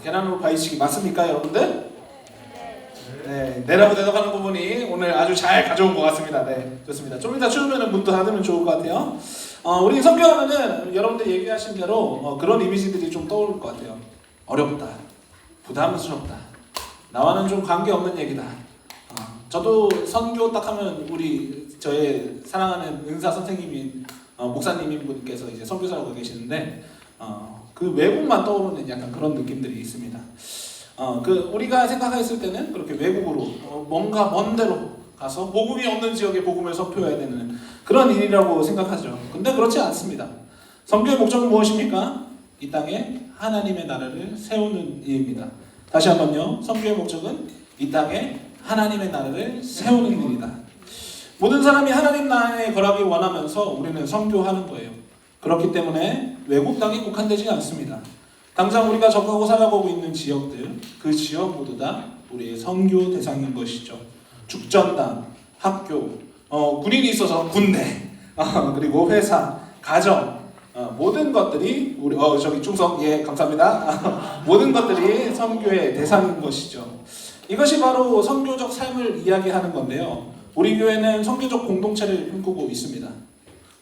계란으로 바위치기 맞습니까, 여러분들? 네, 내라고 대답하는 부분이 오늘 아주 잘 가져온 것 같습니다. 네, 좋습니다. 좀 이따 추우면 문도 닫으면 좋을 것 같아요. 우리 선교하면은 여러분들 얘기하신 대로 그런 이미지들이 좀 떠오를 것 같아요. 어렵다, 부담스럽다, 나와는 좀 관계없는 얘기다. 저도 선교 딱 하면 저의 사랑하는 은사 선생님인 목사님인 분께서 이제 선교사라고 계시는데 그 외국만 떠오르는 약간 그런 느낌들이 있습니다. 우리가 생각했을 때는 그렇게 외국으로 뭔가 먼 데로 가서 복음이 없는 지역에 복음을 선포해야 되는 그런 일이라고 생각하죠. 근데 그렇지 않습니다. 선교의 목적은 무엇입니까? 이 땅에 하나님의 나라를 세우는 일입니다. 다시 한번요. 선교의 목적은 이 땅에 하나님의 나라를 세우는 일이다. 모든 사람이 하나님 나라에 거하기 원하면서 우리는 선교하는 거예요. 그렇기 때문에 외국 땅에 국한되지 않습니다. 당장 우리가 적하고 살아가고 있는 지역들, 그 지역 모두 다 우리의 선교 대상인 것이죠. 죽전당, 학교, 군인이 있어서 군대, 그리고 회사, 가정, 모든 것들이 저기 충성, 예, 감사합니다. 모든 것들이 선교의 대상인 것이죠. 이것이 바로 선교적 삶을 이야기하는 건데요. 우리 교회는 선교적 공동체를 꿈꾸고 있습니다.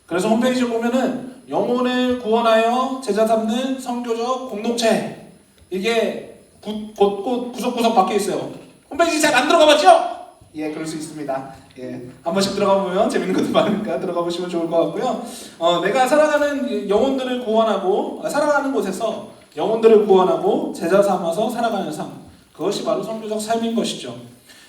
그래서 홈페이지에 보면은 영혼을 구원하여 제자 삼는 선교적 공동체, 이게 곳곳 구석구석 박혀 있어요. 홈페이지 잘 안 들어가 봤죠? 예, 그럴 수 있습니다. 예, 한 번씩 들어가 보면 재밌는 것도 많으니까 들어가 보시면 좋을 것 같고요. 내가 살아가는 영혼들을 구원하고 살아가는 곳에서 영혼들을 구원하고 제자 삼아서 살아가는 삶, 그것이 바로 선교적 삶인 것이죠.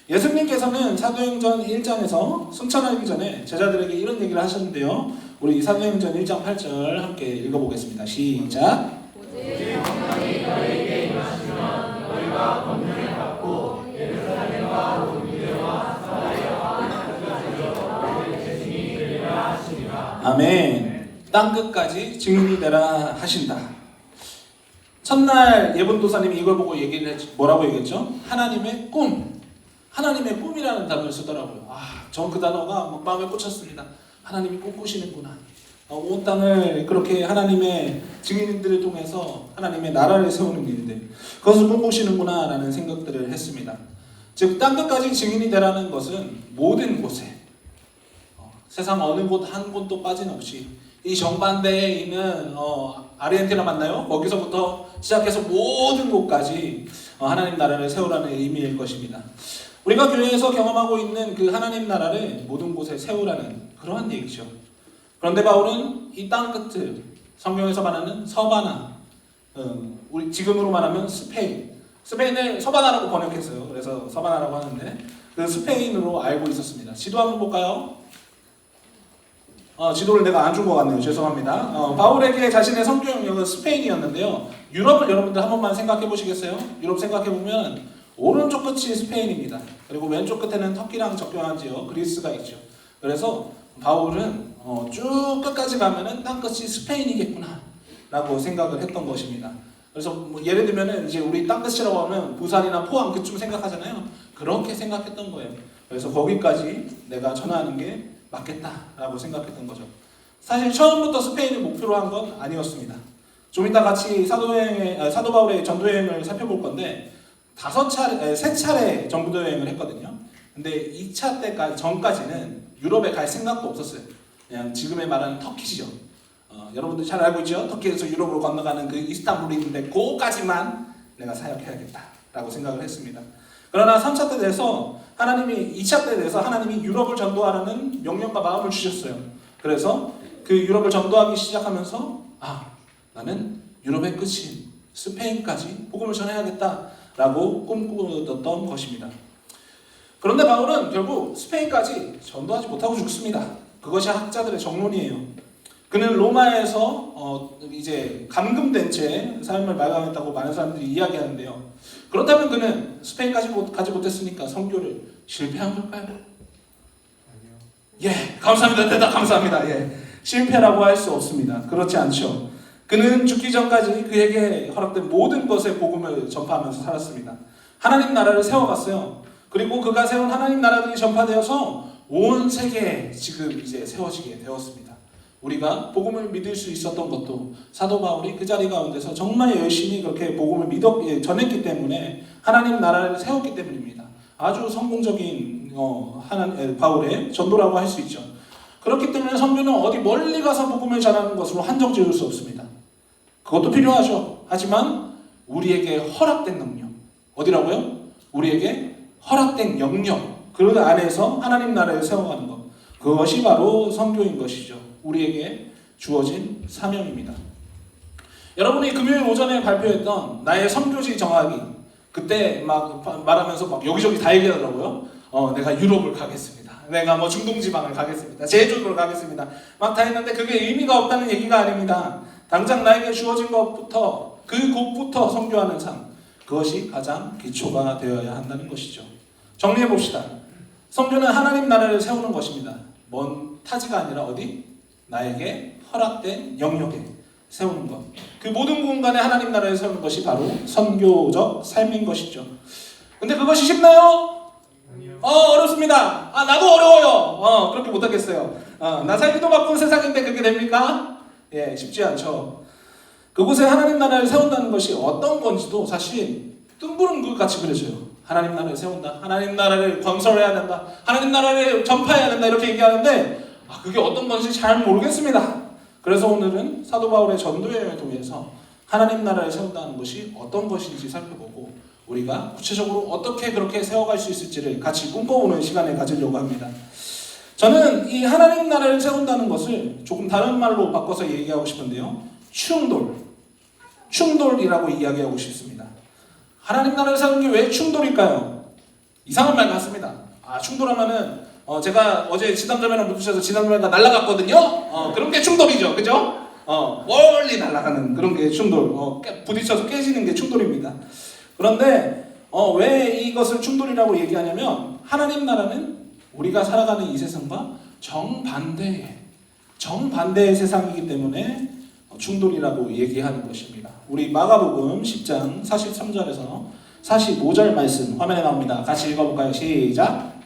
예수님께서는 사도행전 1장에서 승천하기 전에 제자들에게 이런 얘기를 하셨는데요. 우리 사도행전 1장 8절 함께 읽어보겠습니다. 시작. 오직 성령이 너희에게 임하시면 너희가 권능을 받고 예루살렘과 온 유대와 사마리아와 끝까지 증인이 되리라 하시니라. 아멘. 땅 끝까지 증인이 되라 하신다. 첫날 예본도사님이 이걸 보고 뭐라고 얘기했죠? 하나님의 꿈. 하나님의 꿈이라는 단어를 쓰더라고요. 전 그 단어가 마음에 꽂혔습니다. 하나님이 꿈꾸시는구나. 온 땅을 그렇게 하나님의 증인들을 통해서 하나님의 나라를 세우는 일들, 그것을 꿈꾸시는구나 라는 생각들을 했습니다. 즉 땅끝까지 증인이 되라는 것은 모든 곳에 세상 어느 곳 한 곳도 빠짐없이 이 정반대에 있는 아르헨티나 맞나요? 거기서부터 시작해서 모든 곳까지 하나님 나라를 세우라는 의미일 것입니다. 우리가 교회에서 경험하고 있는 그 하나님 나라를 모든 곳에 세우라는 그러한 얘기죠. 그런데 바울은 이 땅 끝을 성경에서 말하는 서바나, 우리 지금으로 말하면 스페인을 서바나라고 번역했어요. 그래서 서바나라고 하는데 그 스페인으로 알고 있었습니다. 지도 한번 볼까요? 지도를 내가 안 준 것 같네요. 죄송합니다. 바울에게 자신의 선교 영역은 스페인이었는데요. 유럽을 여러분들 한 번만 생각해 보시겠어요? 유럽 생각해 보면 오른쪽 끝이 스페인입니다. 그리고 왼쪽 끝에는 터키랑 접경한 지역 그리스가 있죠. 그래서 바울은 쭉 끝까지 가면은 땅끝이 스페인이겠구나 라고 생각을 했던 것입니다. 그래서 예를 들면은 이제 우리 땅끝이라고 하면 부산이나 포항 그쯤 생각하잖아요. 그렇게 생각했던 거예요. 그래서 거기까지 내가 전화하는 게 맞겠다라고 생각했던 거죠. 사실 처음부터 스페인을 목표로 한 건 아니었습니다. 좀 이따 같이 사도 바울의 전도 여행을 살펴볼 건데 세 차례 전도 여행을 했거든요. 근데 2차 전까지는 유럽에 갈 생각도 없었어요. 그냥 지금의 말하는 터키죠. 여러분들 잘 알고 있죠? 터키에서 유럽으로 건너가는 그 이스탄불이 있는데 그거까지만 내가 사역해야겠다라고 생각을 했습니다. 그러나 3차 때 돼서 2차 때 돼서 하나님이 유럽을 전도하라는 명령과 마음을 주셨어요. 그래서 그 유럽을 전도하기 시작하면서 나는 유럽의 끝인 스페인까지 복음을 전해야겠다라고 꿈꾸었던 것입니다. 그런데 바울은 결국 스페인까지 전도하지 못하고 죽습니다. 그것이 학자들의 정론이에요. 그는 로마에서 이제 감금된 채 삶을 마감했다고 많은 사람들이 이야기하는데요. 그렇다면 그는 스페인까지 가지 못했으니까 선교를 실패한 걸까요? 아니요. 예, 감사합니다. 대답 감사합니다. 예, 실패라고 할 수 없습니다. 그렇지 않죠. 그는 죽기 전까지 그에게 허락된 모든 것의 복음을 전파하면서 살았습니다. 하나님 나라를 세워갔어요. 그리고 그가 세운 하나님 나라들이 전파되어서 온 세계에 지금 이제 세워지게 되었습니다. 우리가 복음을 믿을 수 있었던 것도 사도 바울이 그 자리 가운데서 정말 열심히 그렇게 복음을 전했기 때문에 하나님 나라를 세웠기 때문입니다. 아주 성공적인 바울의 전도라고 할 수 있죠. 그렇기 때문에 선교는 어디 멀리 가서 복음을 전하는 것으로 한정 지을 수 없습니다. 그것도 필요하죠. 하지만 우리에게 허락된 능력, 어디라고요? 우리에게 허락된 영역, 그 안에서 하나님 나라를 세워가는 것, 그것이 바로 선교인 것이죠. 우리에게 주어진 사명입니다. 여러분이 금요일 오전에 발표했던 나의 선교지 정하기, 그때 막 말하면서 막 여기저기 다 얘기하더라고요. 내가 유럽을 가겠습니다. 내가 뭐 중동 지방을 가겠습니다. 제주도를 가겠습니다. 막 다 했는데 그게 의미가 없다는 얘기가 아닙니다. 당장 나에게 주어진 것부터, 그 곳부터 선교하는 삶, 그것이 가장 기초가 되어야 한다는 것이죠. 정리해 봅시다. 선교는 하나님 나라를 세우는 것입니다. 먼 타지가 아니라 어디? 나에게 허락된 영역에 세우는 것. 그 모든 공간에 하나님 나라를 세우는 것이 바로 선교적 삶인 것이죠. 근데 그것이 쉽나요? 어렵습니다. 나도 어려워요. 그렇게 못하겠어요. 나 살기도 바쁜 세상인데 그렇게 됩니까? 예, 쉽지 않죠. 그곳에 하나님 나라를 세운다는 것이 어떤 건지도 사실 뜬구름 같이 그려져요. 하나님 나라를 세운다. 하나님 나라를 건설해야 된다. 하나님 나라를 전파해야 된다. 이렇게 얘기하는데 그게 어떤 건지 잘 모르겠습니다. 그래서 오늘은 사도 바울의 전도여행을 통해서 하나님 나라를 세운다는 것이 어떤 것인지 살펴보고 우리가 구체적으로 어떻게 그렇게 세워갈 수 있을지를 같이 꿈꿔보는 시간을 가지려고 합니다. 저는 이 하나님 나라를 세운다는 것을 조금 다른 말로 바꿔서 얘기하고 싶은데요. 충돌이라고 이야기하고 싶습니다. 하나님 나라를 세우는 게 왜 충돌일까요? 이상한 말 같습니다. 충돌하면은 제가 어제 지담자매랑 부딪혀서 지담자매가 날아갔거든요. 그런 게 충돌이죠, 그죠? 멀리 날아가는 그런 게 충돌. 부딪혀서 깨지는 게 충돌입니다. 그런데 왜 이것을 충돌이라고 얘기하냐면 하나님 나라는 우리가 살아가는 이 세상과 정반대의 세상이기 때문에 충돌이라고 얘기하는 것입니다. 우리 마가복음 10장 43절에서 45절 말씀 화면에 나옵니다. 같이 읽어볼까요? 시작!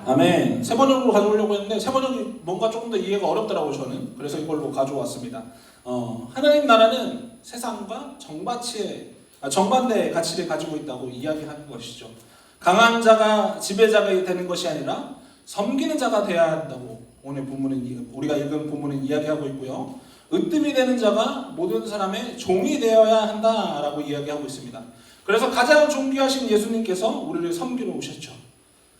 아멘. 세 번역으로 가져오려고 했는데 세 번역이 뭔가 조금 더 이해가 어렵더라고요, 저는. 그래서 이걸로 가져왔습니다. 하나님 나라는 세상과 정반대의 가치를 가지고 있다고 이야기하는 것이죠. 강한 자가 지배자가 되는 것이 아니라 섬기는 자가 되어야 한다고 오늘 본문은, 우리가 읽은 본문은 이야기하고 있고요. 으뜸이 되는 자가 모든 사람의 종이 되어야 한다라고 이야기하고 있습니다. 그래서 가장 존귀하신 예수님께서 우리를 섬기러 오셨죠.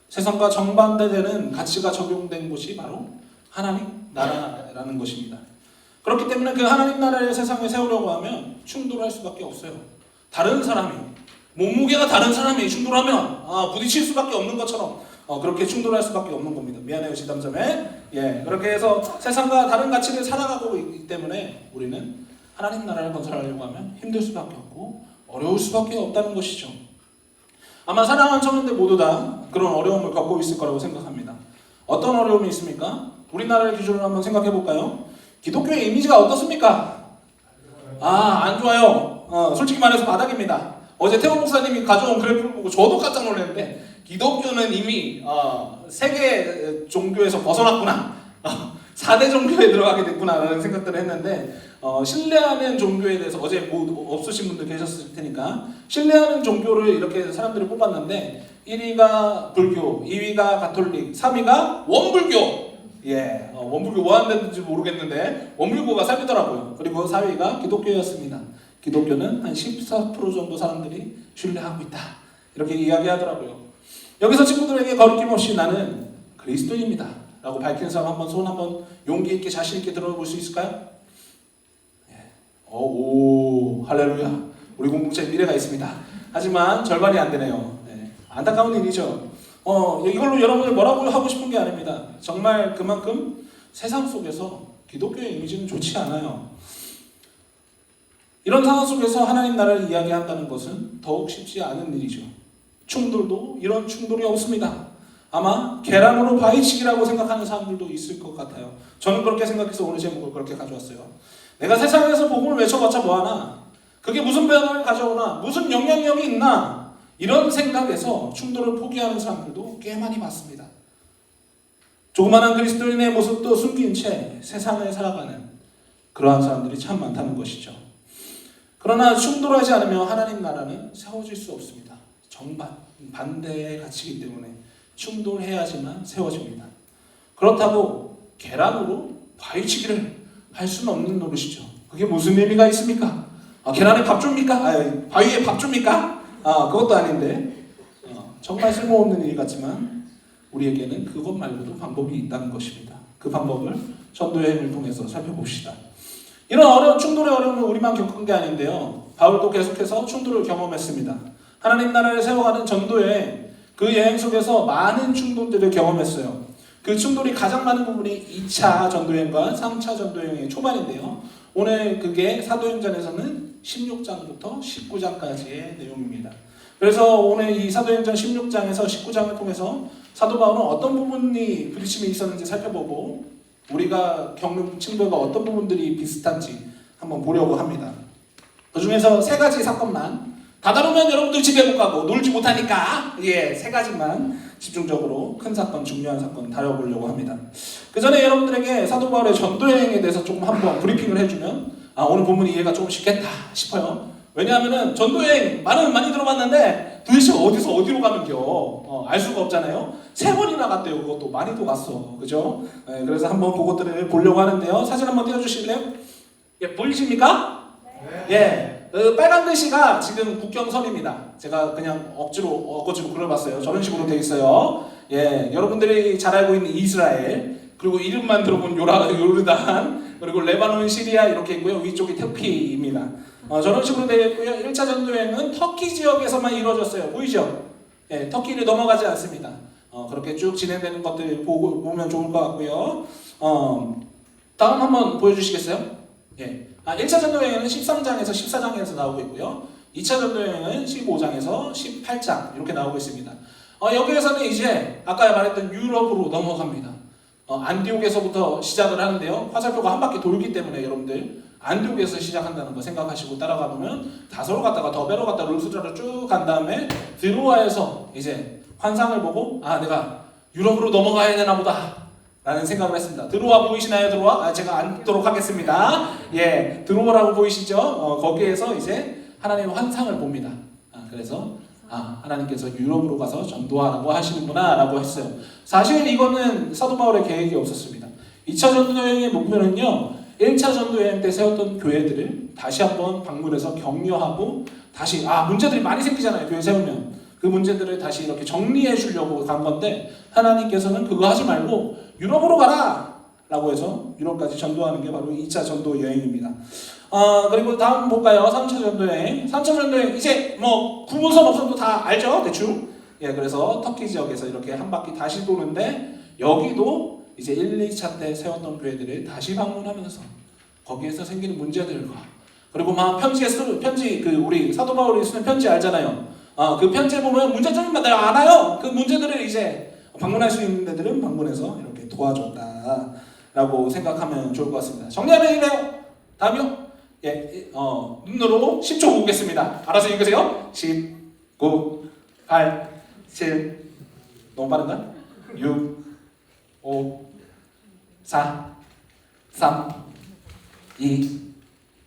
세상과 정반대되는 가치가 적용된 곳이 바로 하나님 나라라는 것입니다. 그렇기 때문에 그 하나님 나라를 세상에 세우려고 하면 충돌할 수밖에 없어요. 다른 사람이, 몸무게가 다른 사람이 충돌하면 부딪힐 수밖에 없는 것처럼 그렇게 충돌할 수밖에 없는 겁니다. 미안해요, 지담자매. 그렇게 해서 세상과 다른 가치를 살아가고 있기 때문에 우리는 하나님 나라를 건설하려고 하면 힘들 수밖에 없고 어려울 수밖에 없다는 것이죠. 아마 사랑하는 청년들 모두 다 그런 어려움을 겪고 있을 거라고 생각합니다. 어떤 어려움이 있습니까? 우리나라를 기준으로 한번 생각해 볼까요? 기독교의 이미지가 어떻습니까? 안 좋아요. 솔직히 말해서 바닥입니다. 어제 태호 목사님이 가져온 그래프를 보고 저도 깜짝 놀랐는데 기독교는 이미 세계 종교에서 벗어났구나. 4대 종교에 들어가게 됐구나라는 생각들을 했는데 신뢰하는 종교에 대해서 어제 없으신 분들 계셨을 테니까 신뢰하는 종교를 이렇게 사람들이 뽑았는데 1위가 불교, 2위가 가톨릭, 3위가 원불교. 원불교 뭐 하는지 모르겠는데 원불교가 3위더라고요. 그리고 4위가 기독교였습니다. 기독교는 한 14% 정도 사람들이 신뢰하고 있다. 이렇게 이야기하더라고요. 여기서 친구들에게 거리낌 없이 나는 그리스도인입니다 라고 밝히는 사람 한번 손 한번 용기 있게 자신 있게 들어볼 수 있을까요? 오, 할렐루야. 우리 공동체에 미래가 있습니다. 하지만 절반이 안 되네요. 안타까운 일이죠. 이걸로 여러분을 뭐라고 하고 싶은 게 아닙니다. 정말 그만큼 세상 속에서 기독교의 이미지는 좋지 않아요. 이런 상황 속에서 하나님 나라를 이야기한다는 것은 더욱 쉽지 않은 일이죠. 충돌도 이런 충돌이 없습니다. 아마 계란으로 바위치기라고 생각하는 사람들도 있을 것 같아요. 저는 그렇게 생각해서 오늘 제목을 그렇게 가져왔어요. 내가 세상에서 복음을 외쳐봤자 뭐하나? 그게 무슨 변화를 가져오나? 무슨 영향력이 있나? 이런 생각에서 충돌을 포기하는 사람들도 꽤 많이 봤습니다. 조그마한 그리스도인의 모습도 숨긴 채 세상을 살아가는 그러한 사람들이 참 많다는 것이죠. 그러나 충돌하지 않으면 하나님 나라는 세워질 수 없습니다. 정반대의 가치이기 때문에 충돌해야지만 세워집니다. 그렇다고 계란으로 바위치기를 할 수는 없는 노릇이죠. 그게 무슨 의미가 있습니까? 계란에 밥 줍니까? 바위에 밥 줍니까? 그것도 아닌데 정말 쓸모없는 일 같지만 우리에게는 그것 말고도 방법이 있다는 것입니다. 그 방법을 전도여행을 통해서 살펴봅시다. 이런 어려운 충돌의 어려움은 우리만 겪은 게 아닌데요. 바울도 계속해서 충돌을 경험했습니다. 하나님 나라를 세워가는 전도여행, 그 여행 속에서 많은 충돌들을 경험했어요. 그 충돌이 가장 많은 부분이 2차 전도여행과 3차 전도여행의 초반인데요. 오늘 그게 사도행전에서는 16장부터 19장까지의 내용입니다. 그래서 오늘 이 사도행전 16장에서 19장을 통해서 사도 바울은 어떤 부분이 부딪힘이 있었는지 살펴보고 우리가 겪는 충돌과 어떤 부분들이 비슷한지 한번 보려고 합니다. 그 중에서 3가지 사건만 다다르면 여러분들 집에 못 가고 놀지 못하니까 3가지만 집중적으로 큰 사건, 중요한 사건 다뤄보려고 합니다. 그 전에 여러분들에게 사도 바울의 전도여행에 대해서 조금 한번 브리핑을 해주면 오늘 본문이 이해가 조금 쉽겠다 싶어요. 왜냐하면 전도여행 많이 들어봤는데 도대체 어디서 어디로 가는겨 알 수가 없잖아요. 3번이나 갔대요. 그것도 많이도 갔어. 그죠? 그래서 한번 그것들을 보려고 하는데요. 사진 한번 띄워주실래요? 보이십니까? 네. 빨간 글씨가 지금 국경선입니다. 제가 그냥 억지로 그려봤어요. 저런 식으로 되어 있어요. 여러분들이 잘 알고 있는 이스라엘, 그리고 이름만 들어본 요르단, 그리고 레바논, 시리아 이렇게 있고요. 위쪽이 터키입니다. 저런 식으로 되어 있고요. 1차 전도여행은 터키 지역에서만 이루어졌어요. 보이죠? 터키를 넘어가지 않습니다. 그렇게 쭉 진행되는 것들 보면 좋을 것 같고요. 다음 한번 보여주시겠어요? 1차 전도여행은 13장에서 14장에서 나오고 있고요. 2차 전도여행은 15장에서 18장 이렇게 나오고 있습니다. 여기에서는 이제 아까 말했던 유럽으로 넘어갑니다. 안디옥에서부터 시작을 하는데요. 화살표가 한 바퀴 돌기 때문에 여러분들 안디옥에서 시작한다는 거 생각하시고 따라가 보면 다소로 갔다가 더베로 갔다가 루스드라로 쭉 간 다음에 드로아에서 이제 환상을 보고 내가 유럽으로 넘어가야 되나 보다 라는 생각을 했습니다. 드로아 보이시나요? 드로아? 제가 앉도록 하겠습니다. 드로아라고 보이시죠? 거기에서 이제 하나님 환상을 봅니다. 그래서 하나님께서 유럽으로 가서 전도하라고 하시는구나 라고 했어요. 사실 이거는 사도 바울의 계획이 없었습니다. 2차 전도여행의 목표는요, 1차 전도여행 때 세웠던 교회들을 다시 한번 방문해서 격려하고 다시 문제들이 많이 생기잖아요. 교회 세우면 그 문제들을 다시 이렇게 정리해 주려고 간 건데 하나님께서는 그거 하지 말고 유럽으로 가라 라고 해서 유럽까지 전도하는 게 바로 2차 전도 여행입니다. 그리고 다음 볼까요? 3차 전도 여행. 3차 전도 여행 이제 구분선 없어도 다 알죠? 대충. 그래서 터키 지역에서 이렇게 한 바퀴 다시 도는데 여기도 이제 1, 2차 때 세웠던 교회들을 다시 방문하면서 거기에서 생기는 문제들과 그리고 편지 우리 사도 바울이 쓰는 편지 알잖아요. 그 편지에 보면 문제점이 내가 알아요. 그 문제들을 이제 방문할 수 있는 데들은 방문해서 이렇게 도와줬다라고 생각하면 좋을 것 같습니다. 정리하면 이래요. 다음이요. 눈으로 10초 보겠습니다. 알아서 읽으세요. 10, 9, 8, 7, 너무 빠른가? 6, 5, 4, 3, 2,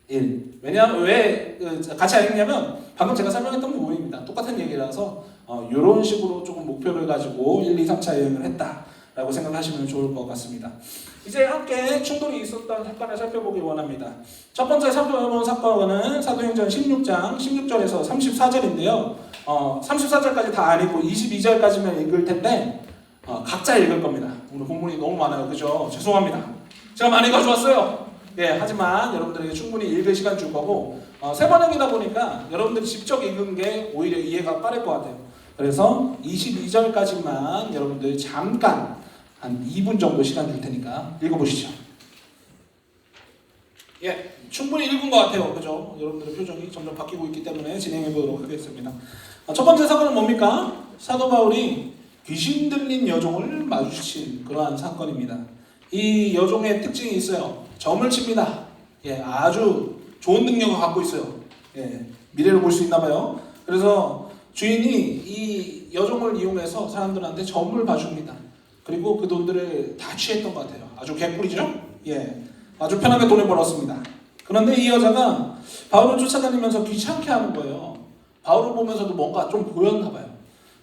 1. 왜 같이 읽냐면 방금 제가 설명했던 부분입니다. 똑같은 얘기라서 이런 식으로 조금 목표를 가지고 1, 2, 3차 여행을 했다라고 생각하시면 좋을 것 같습니다. 이제 함께 충돌이 있었던 사건을 살펴보기 원합니다. 첫 번째 살펴본 사건은 사도행전 16장 16절에서 34절인데요. 34절까지 다 아니고 22절까지만 읽을 텐데 각자 읽을 겁니다. 오늘 본문이 너무 많아요. 그죠? 죄송합니다. 제가 많이 가져왔어요. 하지만 여러분들에게 충분히 읽을 시간 줄 거고 3번 읽다 보니까 여러분들이 직접 읽은 게 오히려 이해가 빠를 것 같아요. 그래서 22절까지만 여러분들 잠깐 한 2분 정도 시간 줄 테니까 읽어보시죠. 충분히 읽은 것 같아요. 그죠? 여러분들의 표정이 점점 바뀌고 있기 때문에 진행해 보도록 하겠습니다. 첫 번째 사건은 뭡니까? 사도 바울이 귀신 들린 여종을 마주친 그러한 사건입니다. 이 여종의 특징이 있어요. 점을 칩니다. 아주 좋은 능력을 갖고 있어요. 미래를 볼 수 있나 봐요. 그래서 주인이 이 여종을 이용해서 사람들한테 점을 봐줍니다. 그리고 그 돈들을 다 취했던 것 같아요. 아주 개꿀이죠? 아주 편하게 돈을 벌었습니다. 그런데 이 여자가 바울을 쫓아다니면서 귀찮게 하는 거예요. 바울을 보면서도 뭔가 좀 보였나 봐요.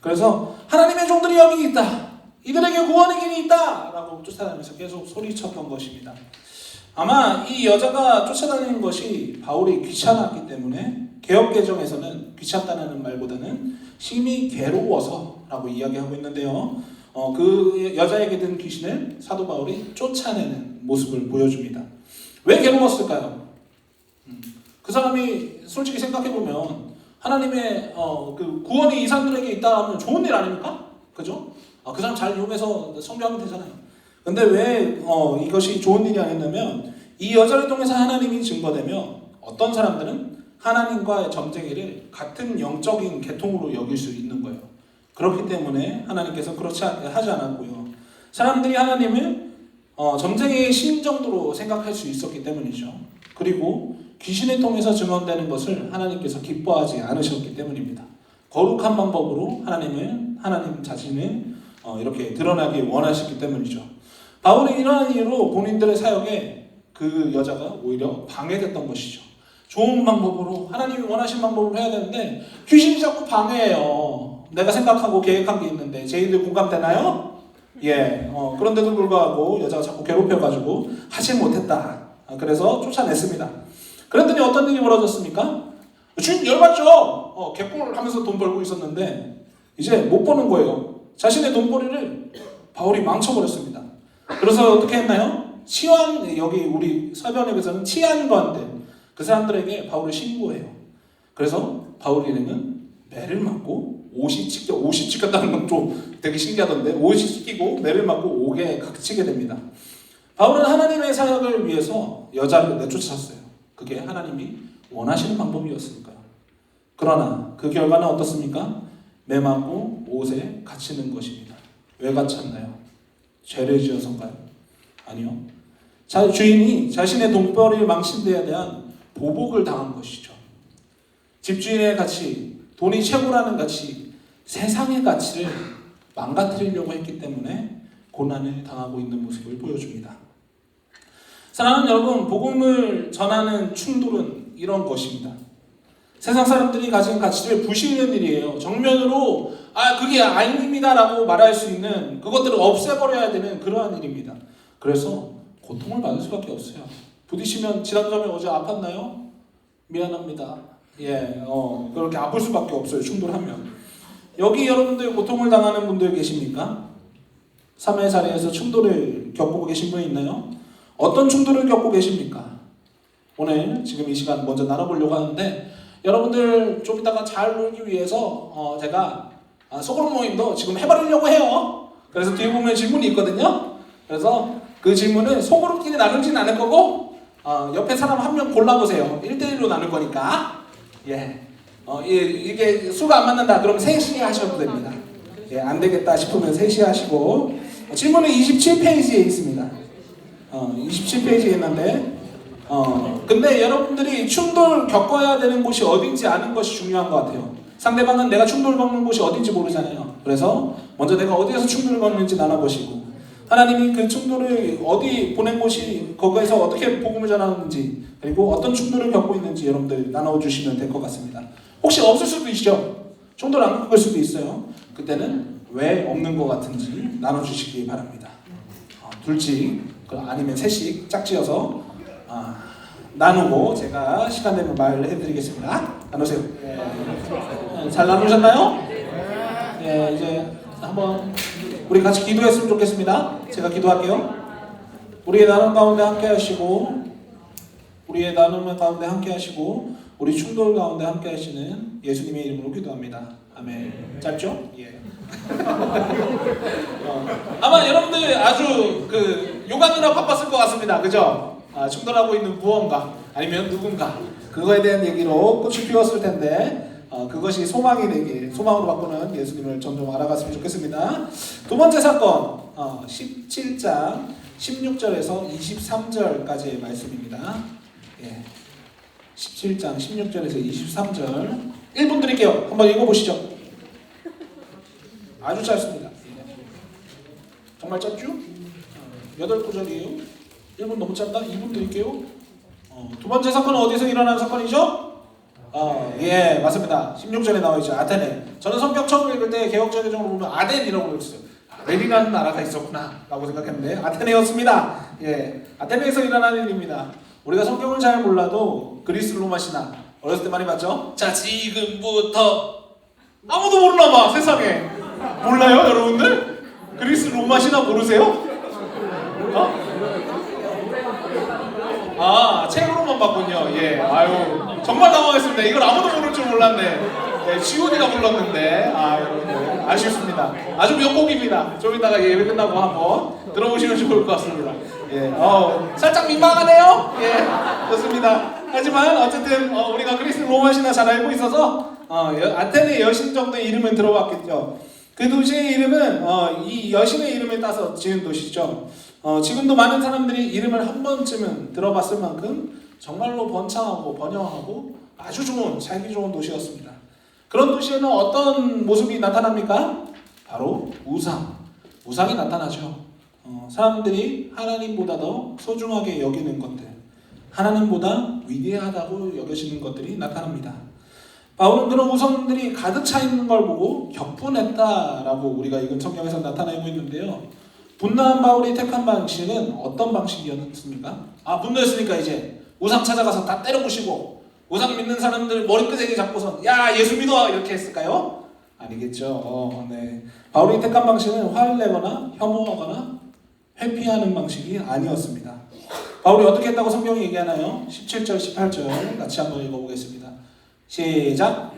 그래서 하나님의 종들이 여기 있다. 이들에게 구원의 길이 있다. 라고 쫓아다니면서 계속 소리쳤던 것입니다. 아마 이 여자가 쫓아다니는 것이 바울이 귀찮았기 때문에 개역개정에서는 귀찮다는 말보다는 심히 괴로워서 라고 이야기하고 있는데요. 그 여자에게 든 귀신을 사도 바울이 쫓아내는 모습을 보여줍니다. 왜 괴로웠을까요? 그 사람이 솔직히 생각해보면 하나님의 그 구원이 이 사람들에게 있다 하면 좋은 일 아닙니까? 그죠? 그 사람 잘 이용해서 성장하면 되잖아요. 근데 왜 이것이 좋은 일이 아니냐면 이 여자를 통해서 하나님이 증거되며 어떤 사람들은 하나님과의 점쟁이를 같은 영적인 계통으로 여길 수 있는 거예요. 그렇기 때문에 하나님께서 그렇지 하지 않았고요. 사람들이 하나님을 점쟁이의 신 정도로 생각할 수 있었기 때문이죠. 그리고 귀신을 통해서 증언되는 것을 하나님께서 기뻐하지 않으셨기 때문입니다. 거룩한 방법으로 하나님 자신을 이렇게 드러나기 원하셨기 때문이죠. 바울이 이러한 이유로 본인들의 사역에 그 여자가 오히려 방해됐던 것이죠. 좋은 방법으로 하나님이 원하신 방법으로 해야 되는데 귀신이 자꾸 방해해요. 내가 생각하고 계획한 게 있는데 제이들 공감되나요? 그런데도 불구하고 여자가 자꾸 괴롭혀가지고 하지 못했다. 그래서 쫓아냈습니다. 그랬더니 어떤 일이 벌어졌습니까? 주인 열받죠. 개꿀 하면서 돈 벌고 있었는데 이제 못 버는 거예요. 자신의 돈벌이를 바울이 망쳐버렸습니다. 그래서 어떻게 했나요? 여기 우리 서변역에서는 치안관들 그 사람들에게 바울을 신고해요. 그래서 바울이는 매를 맞고 옷이 찢겼다는 건 좀 되게 신기하던데 옷이 찢기고 매를 맞고 옥에 갇히게 됩니다. 바울은 하나님의 사역을 위해서 여자를 내쫓았어요. 그게 하나님이 원하시는 방법이었으니까요. 그러나 그 결과는 어떻습니까? 매 맞고 옷에 갇히는 것입니다. 왜 갇혔나요? 죄를 지어서인가요? 아니요. 주인이 자신의 돈벌이를 망친 데에 대한 보복을 당한 것이죠. 집주인의 가치, 돈이 최고라는 가치, 세상의 가치를 망가뜨리려고 했기 때문에 고난을 당하고 있는 모습을 보여줍니다. 사랑하는 여러분, 복음을 전하는 충돌은 이런 것입니다. 세상 사람들이 가진 가치를 부시는 일이에요. 정면으로 그게 아닙니다 라고 말할 수 있는 그것들을 없애버려야 되는 그러한 일입니다. 그래서 고통을 받을 수밖에 없어요. 부딪히면 지난주에 어제 아팠나요? 미안합니다. 그렇게 아플 수밖에 없어요. 충돌하면. 여기 여러분들 고통을 당하는 분들 계십니까? 삶의 자리에서 충돌을 겪고 계신 분 있나요? 어떤 충돌을 겪고 계십니까? 오늘 지금 이 시간 먼저 나눠보려고 하는데 여러분들 좀 이따가 잘 놀기 위해서 제가 소그룹 모임도 지금 해버리려고 해요. 그래서 뒤에 보면 질문이 있거든요. 그래서 그 질문은 소그룹끼리 나누진 않을 거고 옆에 사람 한 명 골라보세요. 1대1로 나눌 거니까. 이게 수가 안 맞는다 그러면 3시 하셔도 됩니다. 안 되겠다 싶으면 3시 하시고 질문은 27페이지에 있습니다. 27페이지에 있는데 근데 여러분들이 충돌 겪어야 되는 곳이 어딘지 아는 것이 중요한 것 같아요. 상대방은 내가 충돌 겪는 곳이 어딘지 모르잖아요. 그래서 먼저 내가 어디에서 충돌을 겪는지 나눠보시고 하나님이 그 충돌을 어디 보낸 곳이 거기에서 어떻게 복음을 전하는지 그리고 어떤 충돌을 겪고 있는지 여러분들 나눠주시면 될 것 같습니다. 혹시 없을 수도 있죠. 충돌 안 겪을 수도 있어요. 그때는 왜 없는 것 같은지 나눠주시기 바랍니다. 둘씩 아니면 셋씩 짝지어서 나누고 제가 시간 되면 말을 해드리겠습니다. 나누세요. 잘 나누셨나요? 이제 한번 우리 같이 기도했으면 좋겠습니다. 제가 기도할게요. 우리의 나눔 가운데 함께 하시고 우리 충돌 가운데 함께 하시는 예수님의 이름으로 기도합니다. 아멘. 짧죠? 아마 여러분들 아주 요가느라 바빴을 것 같습니다. 그죠? 충돌하고 있는 무언가 아니면 누군가 그거에 대한 얘기로 꽃이 피웠을 텐데 그것이 소망이 되길, 소망으로 바꾸는 예수님을 점점 알아갔으면 좋겠습니다. 두 번째 사건, 17장 16절에서 23절까지의 말씀입니다. 예. 17장 16절에서 23절 1분 드릴게요. 한번 읽어보시죠. 아주 짧습니다. 정말 짧죠? 8구절이에요. 1분 너무 짧다? 2분 드릴게요. 두 번째 사건은 어디서 일어난 사건이죠? 예, 맞습니다. 16절에 나와있죠. 아테네. 저는 성경 처음 읽을 때 개혁적으로 보면 아덴이라고 읽었어요. 아덴이라는 나라가 있었구나 라고 생각했는데 아테네였습니다. 예, 아테네에서 일어난 일입니다. 우리가 성경을 잘 몰라도 그리스 로마 신화 어렸을 때 많이 봤죠? 자, 지금부터 아무도 모르나 봐, 세상에. 몰라요, 여러분들? 그리스 로마 신화 모르세요? 책으로만 봤군요. 예, 아유, 정말 당황했습니다. 이걸 아무도 모를 줄 몰랐네. 네, 지훈이가 불렀는데, 여러분들 아쉽습니다. 아주 명곡입니다. 좀 이따가 예배 끝나고 한번 들어보시면 좋을 것 같습니다. 예, 살짝 민망하네요. 예, 좋습니다. 하지만 어쨌든 우리가 그리스 로마 신화 잘 알고 있어서 아테네 여신 정도의 이름은 들어봤겠죠. 그 도시의 이름은 이 여신의 이름에 따서 지은 도시죠. 지금도 많은 사람들이 이름을 한 번쯤은 들어봤을 만큼 정말로 번창하고 번영하고 아주 좋은, 살기 좋은 도시였습니다. 그런 도시에는 어떤 모습이 나타납니까? 바로 우상이 나타나죠. 사람들이 하나님보다 더 소중하게 여기는 것들, 하나님보다 위대하다고 여기시는 것들이 나타납니다. 바울은 그런 우상들이 가득 차 있는 걸 보고 격분했다라고 우리가 읽은 성경에서 나타내고 있는데요. 분노한 바울이 택한 방식은 어떤 방식이었습니까? 분노했으니까 이제 우상 찾아가서 다 때려 부시고 우상 믿는 사람들 머리끄댕이 잡고선 야, 예수 믿어 이렇게 했을까요? 아니겠죠. 네. 바울이 택한 방식은 화를 내거나 혐오하거나 회피하는 방식이 아니었습니다. 바울이 어떻게 했다고 성경이 얘기하나요? 17절 18절 같이 한번 읽어보겠습니다. 시작.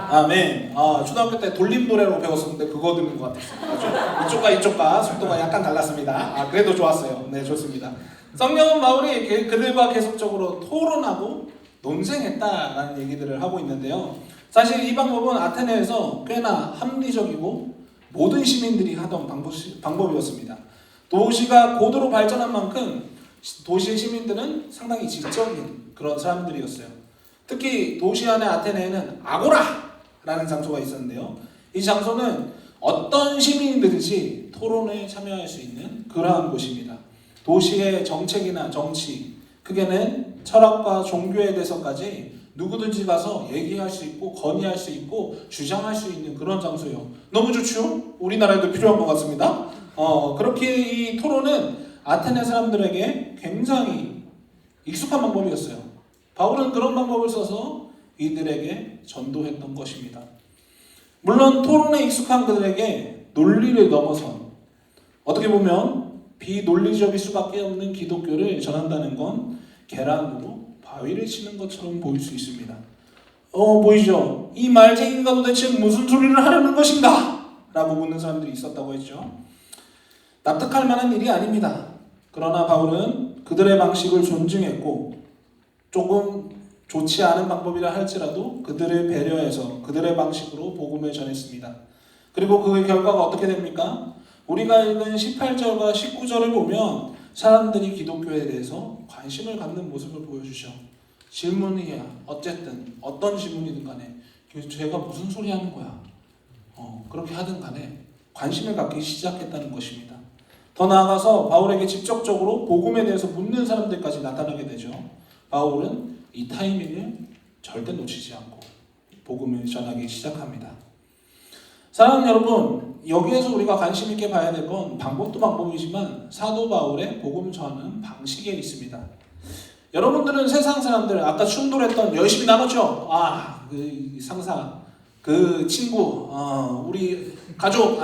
아멘. 초등학교 때 돌림 노래로 배웠었는데 그거 듣는 것 같았어요. 이쪽과 속도가 약간 달랐습니다. 그래도 좋았어요. 네, 좋습니다. 성경은 바울이 그들과 계속적으로 토론하고 논쟁했다라는 얘기들을 하고 있는데요. 사실 이 방법은 아테네에서 꽤나 합리적이고 모든 시민들이 하던 방법이었습니다. 도시가 고도로 발전한 만큼 도시의 시민들은 상당히 지적인 그런 사람들이었어요. 특히 도시 안에 아테네에는 아고라라는 장소가 있었는데요. 이 장소는 어떤 시민이든지 토론에 참여할 수 있는 그러한 곳입니다. 도시의 정책이나 정치, 크게는 철학과 종교에 대해서까지 누구든지 가서 얘기할 수 있고 건의할 수 있고 주장할 수 있는 그런 장소예요. 너무 좋죠? 우리나라에도 필요한 것 같습니다. 그렇게 이 토론은 아테네 사람들에게 굉장히 익숙한 방법이었어요. 바울은 그런 방법을 써서 이들에게 전도했던 것입니다. 물론 토론에 익숙한 그들에게 논리를 넘어선, 어떻게 보면 비논리적일 수밖에 없는 기독교를 전한다는 건 계란으로 바위를 치는 것처럼 보일 수 있습니다. 보이죠? 이 말쟁이가 도대체 무슨 소리를 하려는 것인가? 라고 묻는 사람들이 있었다고 했죠. 납득할 만한 일이 아닙니다. 그러나 바울은 그들의 방식을 존중했고 조금 좋지 않은 방법이라 할지라도 그들을 배려해서 그들의 방식으로 복음을 전했습니다. 그리고 그 결과가 어떻게 됩니까? 우리가 읽은 18절과 19절을 보면 사람들이 기독교에 대해서 관심을 갖는 모습을 보여주죠. 질문이야 어쨌든 어떤 질문이든 간에 제가 무슨 소리 하는 거야? 그렇게 하든 간에 관심을 갖기 시작했다는 것입니다. 더 나아가서 바울에게 직접적으로 복음에 대해서 묻는 사람들까지 나타나게 되죠. 바울은 이 타이밍을 절대 놓치지 않고 복음을 전하기 시작합니다. 사랑하는 여러분, 여기에서 우리가 관심 있게 봐야 될 건 방법도 방법이지만 사도 바울의 복음 전하는 방식에 있습니다. 여러분들은 세상 사람들 아까 충돌했던 열심히 나눴죠. 그 상사, 그 친구, 우리 가족,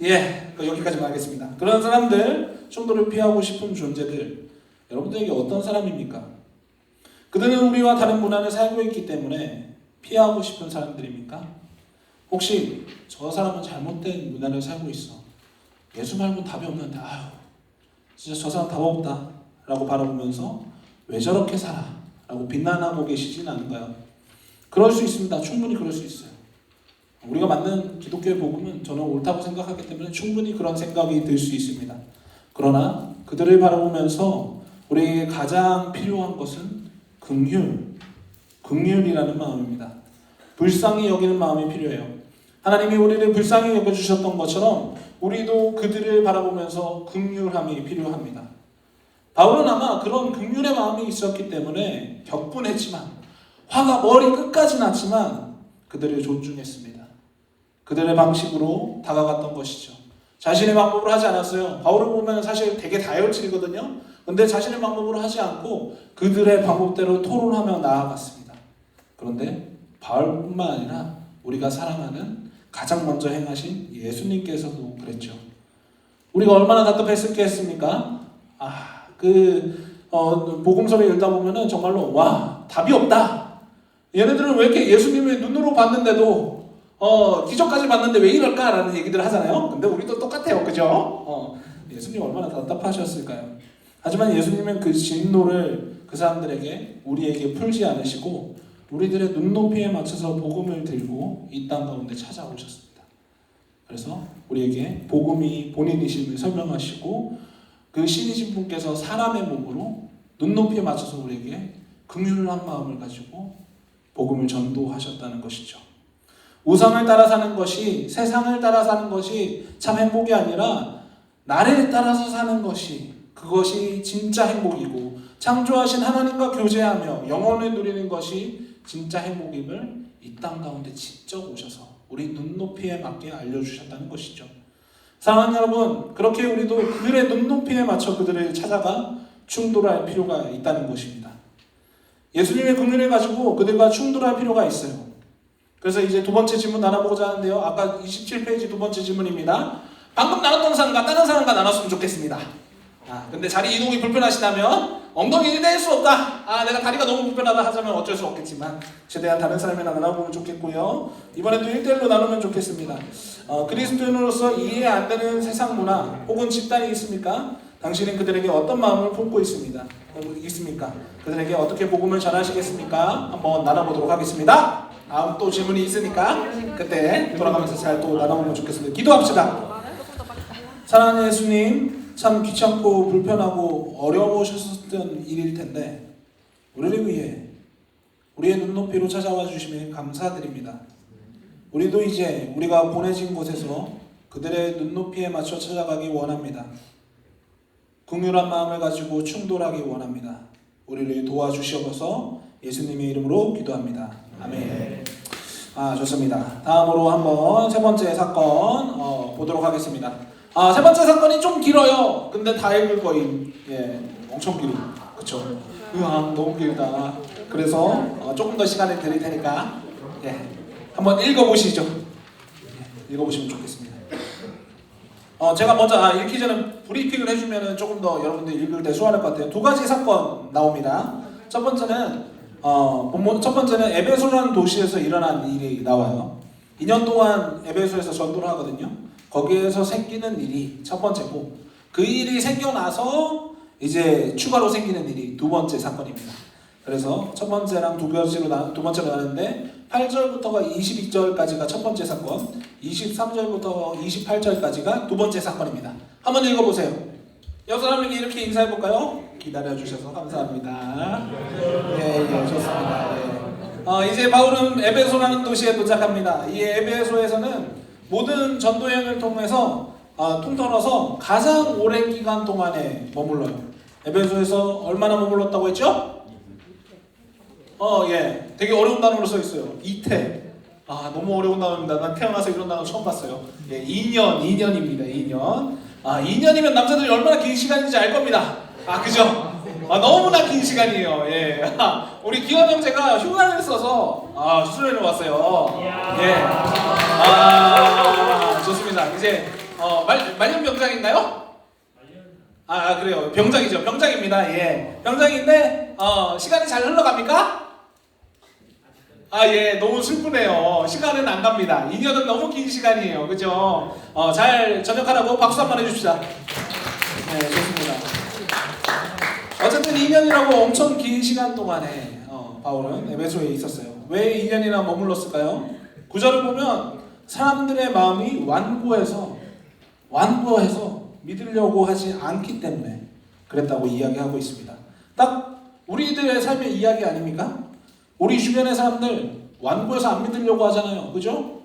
여기까지만 하겠습니다. 그런 사람들, 충돌을 피하고 싶은 존재들, 여러분들에게 어떤 사람입니까? 그들은 우리와 다른 문화를 살고 있기 때문에 피하고 싶은 사람들입니까? 혹시 저 사람은 잘못된 문화를 살고 있어. 예수 말고는 답이 없는데 진짜 저 사람 답 없다 라고 바라보면서 왜 저렇게 살아? 라고 비난하고 계시진 않은가요? 그럴 수 있습니다. 충분히 그럴 수 있어요. 우리가 만든 기독교의 복음은 저는 옳다고 생각하기 때문에 충분히 그런 생각이 들 수 있습니다. 그러나 그들을 바라보면서 우리에게 가장 필요한 것은 긍휼이라는 마음입니다. 불쌍히 여기는 마음이 필요해요. 하나님이 우리를 불쌍히 여겨주셨던 것처럼 우리도 그들을 바라보면서 긍휼함이 필요합니다. 바울은 아마 그런 긍휼의 마음이 있었기 때문에 격분했지만 화가 머리 끝까지 났지만 그들을 존중했습니다. 그들의 방식으로 다가갔던 것이죠. 자신의 방법으로 하지 않았어요. 바울을 보면 사실 되게 다혈질이거든요. 근데 자신의 방법으로 하지 않고 그들의 방법대로 토론하며 나아갔습니다. 그런데 바울뿐만 아니라 우리가 사랑하는 가장 먼저 행하신 예수님께서도 그랬죠. 우리가 얼마나 답답했겠습니까? 복음서를 읽다 보면은 정말로 답이 없다. 얘네들은 왜 이렇게 예수님을 눈으로 봤는데도 기적까지 봤는데 왜 이럴까라는 얘기들을 하잖아요. 근데 우리도 똑같아요, 그죠? 예수님 얼마나 답답하셨을까요? 하지만 예수님은 그 진노를 그 사람들에게 우리에게 풀지 않으시고 우리들의 눈높이에 맞춰서 복음을 들고 이 땅 가운데 찾아오셨습니다. 그래서 우리에게 복음이 본인이심을 설명하시고 그 신이신 분께서 사람의 몸으로 눈높이에 맞춰서 우리에게 긍휼한 마음을 가지고 복음을 전도하셨다는 것이죠. 우상을 따라 사는 것이, 세상을 따라 사는 것이 참 행복이 아니라 나를 따라서 사는 것이, 그것이 진짜 행복이고 창조하신 하나님과 교제하며 영원을 누리는 것이 진짜 행복임을 이 땅 가운데 직접 오셔서 우리 눈높이에 맞게 알려주셨다는 것이죠. 사랑하는 여러분, 그렇게 우리도 그들의 눈높이에 맞춰 그들을 찾아가 충돌할 필요가 있다는 것입니다. 예수님의 긍휼을 가지고 그들과 충돌할 필요가 있어요. 그래서 이제 두 번째 질문 나눠보고자 하는데요. 아까 27페이지 두 번째 질문입니다. 방금 나눴던 사람과 다른 사람과 나눴으면 좋겠습니다. 근데 자리 이동이 불편하시다면 엉덩이를 뗄 수 없다. 내가 다리가 너무 불편하다 하자면 어쩔 수 없겠지만 최대한 다른 사람이랑 나눠보면 좋겠고요. 이번에도 1대1로 나누면 좋겠습니다. 그리스도인으로서 이해 안 되는 세상 문화 혹은 집단이 있습니까? 당신은 그들에게 어떤 마음을 품고 있습니까? 그들에게 어떻게 복음을 전하시겠습니까? 한번 나눠보도록 하겠습니다. 다음 또 질문이 있으니까 그때 돌아가면서 잘 또 나눠보면 좋겠습니다. 기도합시다. 사랑하는 예수님, 참 귀찮고 불편하고 어려우셨던 일일 텐데 우리를 위해 우리의 눈높이로 찾아와 주심에 감사드립니다. 우리도 이제 우리가 보내진 곳에서 그들의 눈높이에 맞춰 찾아가기 원합니다. 긍휼한 마음을 가지고 충돌하기 원합니다. 우리를 도와주시옵소서. 예수님의 이름으로 기도합니다. 아멘. 좋습니다. 다음으로 한번 세 번째 사건 보도록 하겠습니다. 세 번째 사건이 좀 길어요. 근데 다 읽을 거임. 엄청 길어. 그쵸? 너무 길다. 그래서 조금 더 시간을 드릴 테니까 한번 읽어보시죠. 읽어보시면 좋겠습니다. 제가 먼저 읽기 전에 브리핑을 해주면 조금 더 여러분들 읽을 때 수월할 것 같아요. 두 가지 사건 나옵니다. 첫 번째는 에베소라는 도시에서 일어난 일이 나와요. 2년 동안 에베소에서 전도를 하거든요. 거기에서 생기는 일이 첫 번째고 그 일이 생겨나서 이제 추가로 생기는 일이 두 번째 사건입니다. 그래서 첫 번째랑 두 번째로 나누는데 8절부터가 22절까지가 첫 번째 사건, 23절부터 28절까지가 두 번째 사건입니다. 한번 읽어보세요. 옆 사람에게 이렇게 인사해볼까요? 기다려주셔서 감사합니다. 좋습니다. 이제 바울은 에베소라는 도시에 도착합니다. 이 에베소에서는 모든 전도여행을 통해서 통틀어서 가장 오랜 기간 동안에 머물러요. 에베소에서 얼마나 머물렀다고 했죠? 되게 어려운 단어로 써 있어요. 이태. 너무 어려운 단어입니다. 난 태어나서 이런 단어 처음 봤어요. 2년입니다. 2년. 2년이면 남자들이 얼마나 긴 시간인지 알 겁니다. 그죠? 너무나 긴 시간이에요. 예. 우리 기원 형제가 휴가를 써서 수술을 왔어요. 예. 좋습니다. 이제 말년 병장인가요? 그래요. 병장이죠. 병장입니다. 예. 병장인데 시간이 잘 흘러갑니까? 예, 너무 슬프네요. 시간은 안 갑니다. 2년은 너무 긴 시간이에요. 그죠? 잘 전역하라고 박수 한번 해줍시다. 네, 좋습니다. 어쨌든 2년이라고 엄청 긴 시간 동안에 바울은 에베소에 있었어요. 왜 2년이나 머물렀을까요? 9절을 보면 사람들의 마음이 완고해서 믿으려고 하지 않기 때문에 그랬다고 이야기하고 있습니다. 딱 우리들의 삶의 이야기 아닙니까? 우리 주변의 사람들 완고해서 안 믿으려고 하잖아요. 그죠?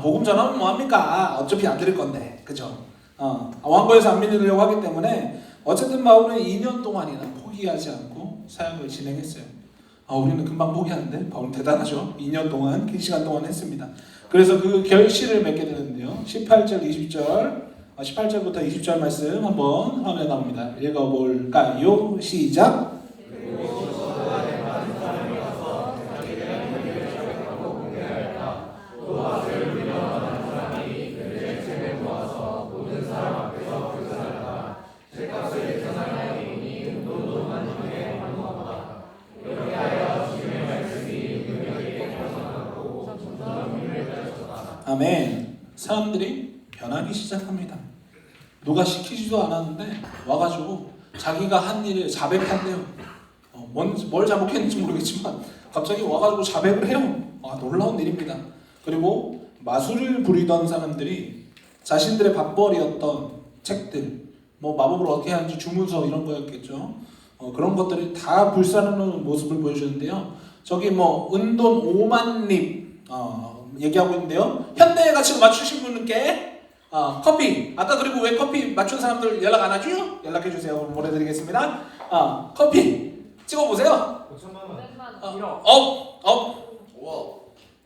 복음 전하면 뭐합니까? 어차피 안 들을 건데. 그죠? 완고해서 안 믿으려고 하기 때문에 어쨌든 바울은 2년 동안이나 포기하지 않고 사역을 진행했어요. 우리는 금방 포기하는데 바울은 대단하죠. 2년 동안 긴 시간 동안 했습니다. 그래서 그 결실을 맺게 되는데요. 18절 20절 18절부터 20절 말씀 한번 화면에 나옵니다. 읽어볼까요? 시작. 아멘. 사람들이 변하기 시작합니다. 누가 시키지도 않았는데 와가지고 자기가 한 일을 자백한대요. 뭘 자백했는지 모르겠지만 갑자기 와가지고 자백을 해요. 놀라운 일입니다. 그리고 마술을 부리던 사람들이 자신들의 밥벌이였던 책들, 마법을 어떻게 하는지 주문서 이런 거였겠죠. 그런 것들이 다 불사르는 모습을 보여주는데요. 저기 은돈 5만 립 얘기하고 있는데요. 현대에 같이 맞추신 분께 커피. 아까 그리고 왜 커피 맞춘 사람들 연락 안 하죠? 연락해 주세요. 보내드리겠습니다. 커피 찍어보세요. 5천만 원. 업.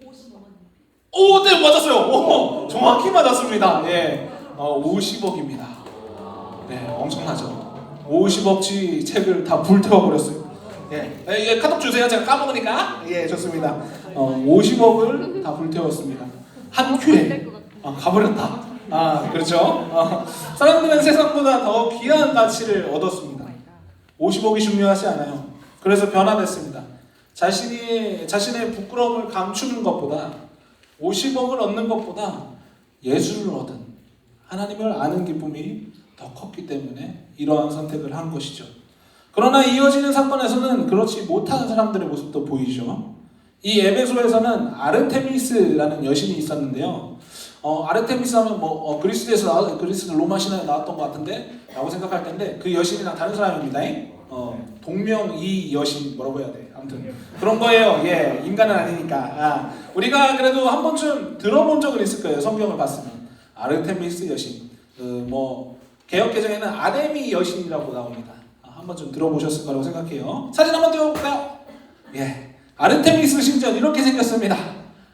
55만. 네, 맞았어요. 정확히 맞았습니다. 예, 50억입니다. 네, 엄청나죠. 50억치 책을 다 불태워버렸어요. 예, 카톡 주세요. 제가 까먹으니까. 예, 좋습니다. 50억을 다 불태웠습니다. 한 큐에 가버렸다. 그렇죠. 사람들은 세상보다 더 귀한 가치를 얻었습니다. 50억이 중요하지 않아요. 그래서 변화됐습니다. 자신의 부끄러움을 감추는 것보다 50억을 얻는 것보다 예수를 얻은 하나님을 아는 기쁨이 더 컸기 때문에 이러한 선택을 한 것이죠. 그러나 이어지는 사건에서는 그렇지 못한 사람들의 모습도 보이죠. 이 에베소에서는 아르테미스라는 여신이 있었는데요. 아르테미스 하면 그리스 로마 신화에 나왔던 것 같은데 라고 생각할 텐데 그 여신이랑 다른 사람입니다. 동명이 여신 뭐라고 해야 돼? 아무튼 그런 거예요. 예, 인간은 아니니까. 우리가 그래도 한 번쯤 들어본 적은 있을 거예요. 성경을 봤으면 아르테미스 여신. 개역 개정에는 아데미 여신이라고 나옵니다. 한 번쯤 들어보셨을 거라고 생각해요. 사진 한번 띄워볼까요? 예, 아르테미스 신전 이렇게 생겼습니다.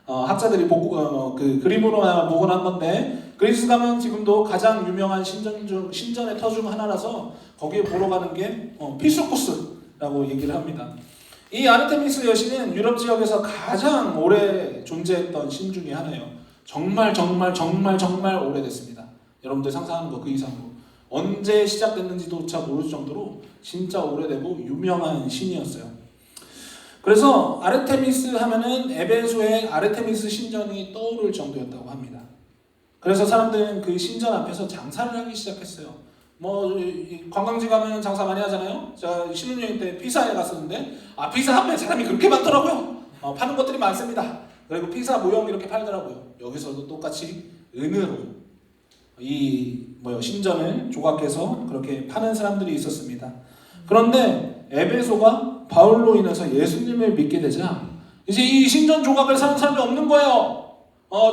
학자들이 그림으로 복원한 건데 그리스 가면 지금도 가장 유명한 신전의 터 중 하나라서 거기에 보러 가는 게 필수 코스라고 얘기를 합니다. 이 아르테미스 여신은 유럽 지역에서 가장 오래 존재했던 신 중에 하나예요. 정말 오래됐습니다. 여러분들 상상하는 거 그 이상으로. 언제 시작됐는지조차 모를 정도로 진짜 오래되고 유명한 신이었어요. 그래서 아르테미스 하면은 에베소의 아르테미스 신전이 떠오를 정도였다고 합니다. 그래서 사람들은 그 신전 앞에서 장사를 하기 시작했어요. 관광지 가면 장사 많이 하잖아요. 제가 신혼여행 때 피사에 갔었는데 피사 앞에 사람이 그렇게 많더라고요. 파는 것들이 많습니다. 그리고 피사 모형 이렇게 팔더라고요. 여기서도 똑같이 은으로 신전을 조각해서 그렇게 파는 사람들이 있었습니다. 그런데 에베소가 바울로 인해서 예수님을 믿게 되자 이제 이 신전 조각을 사는 사람이 없는 거예요.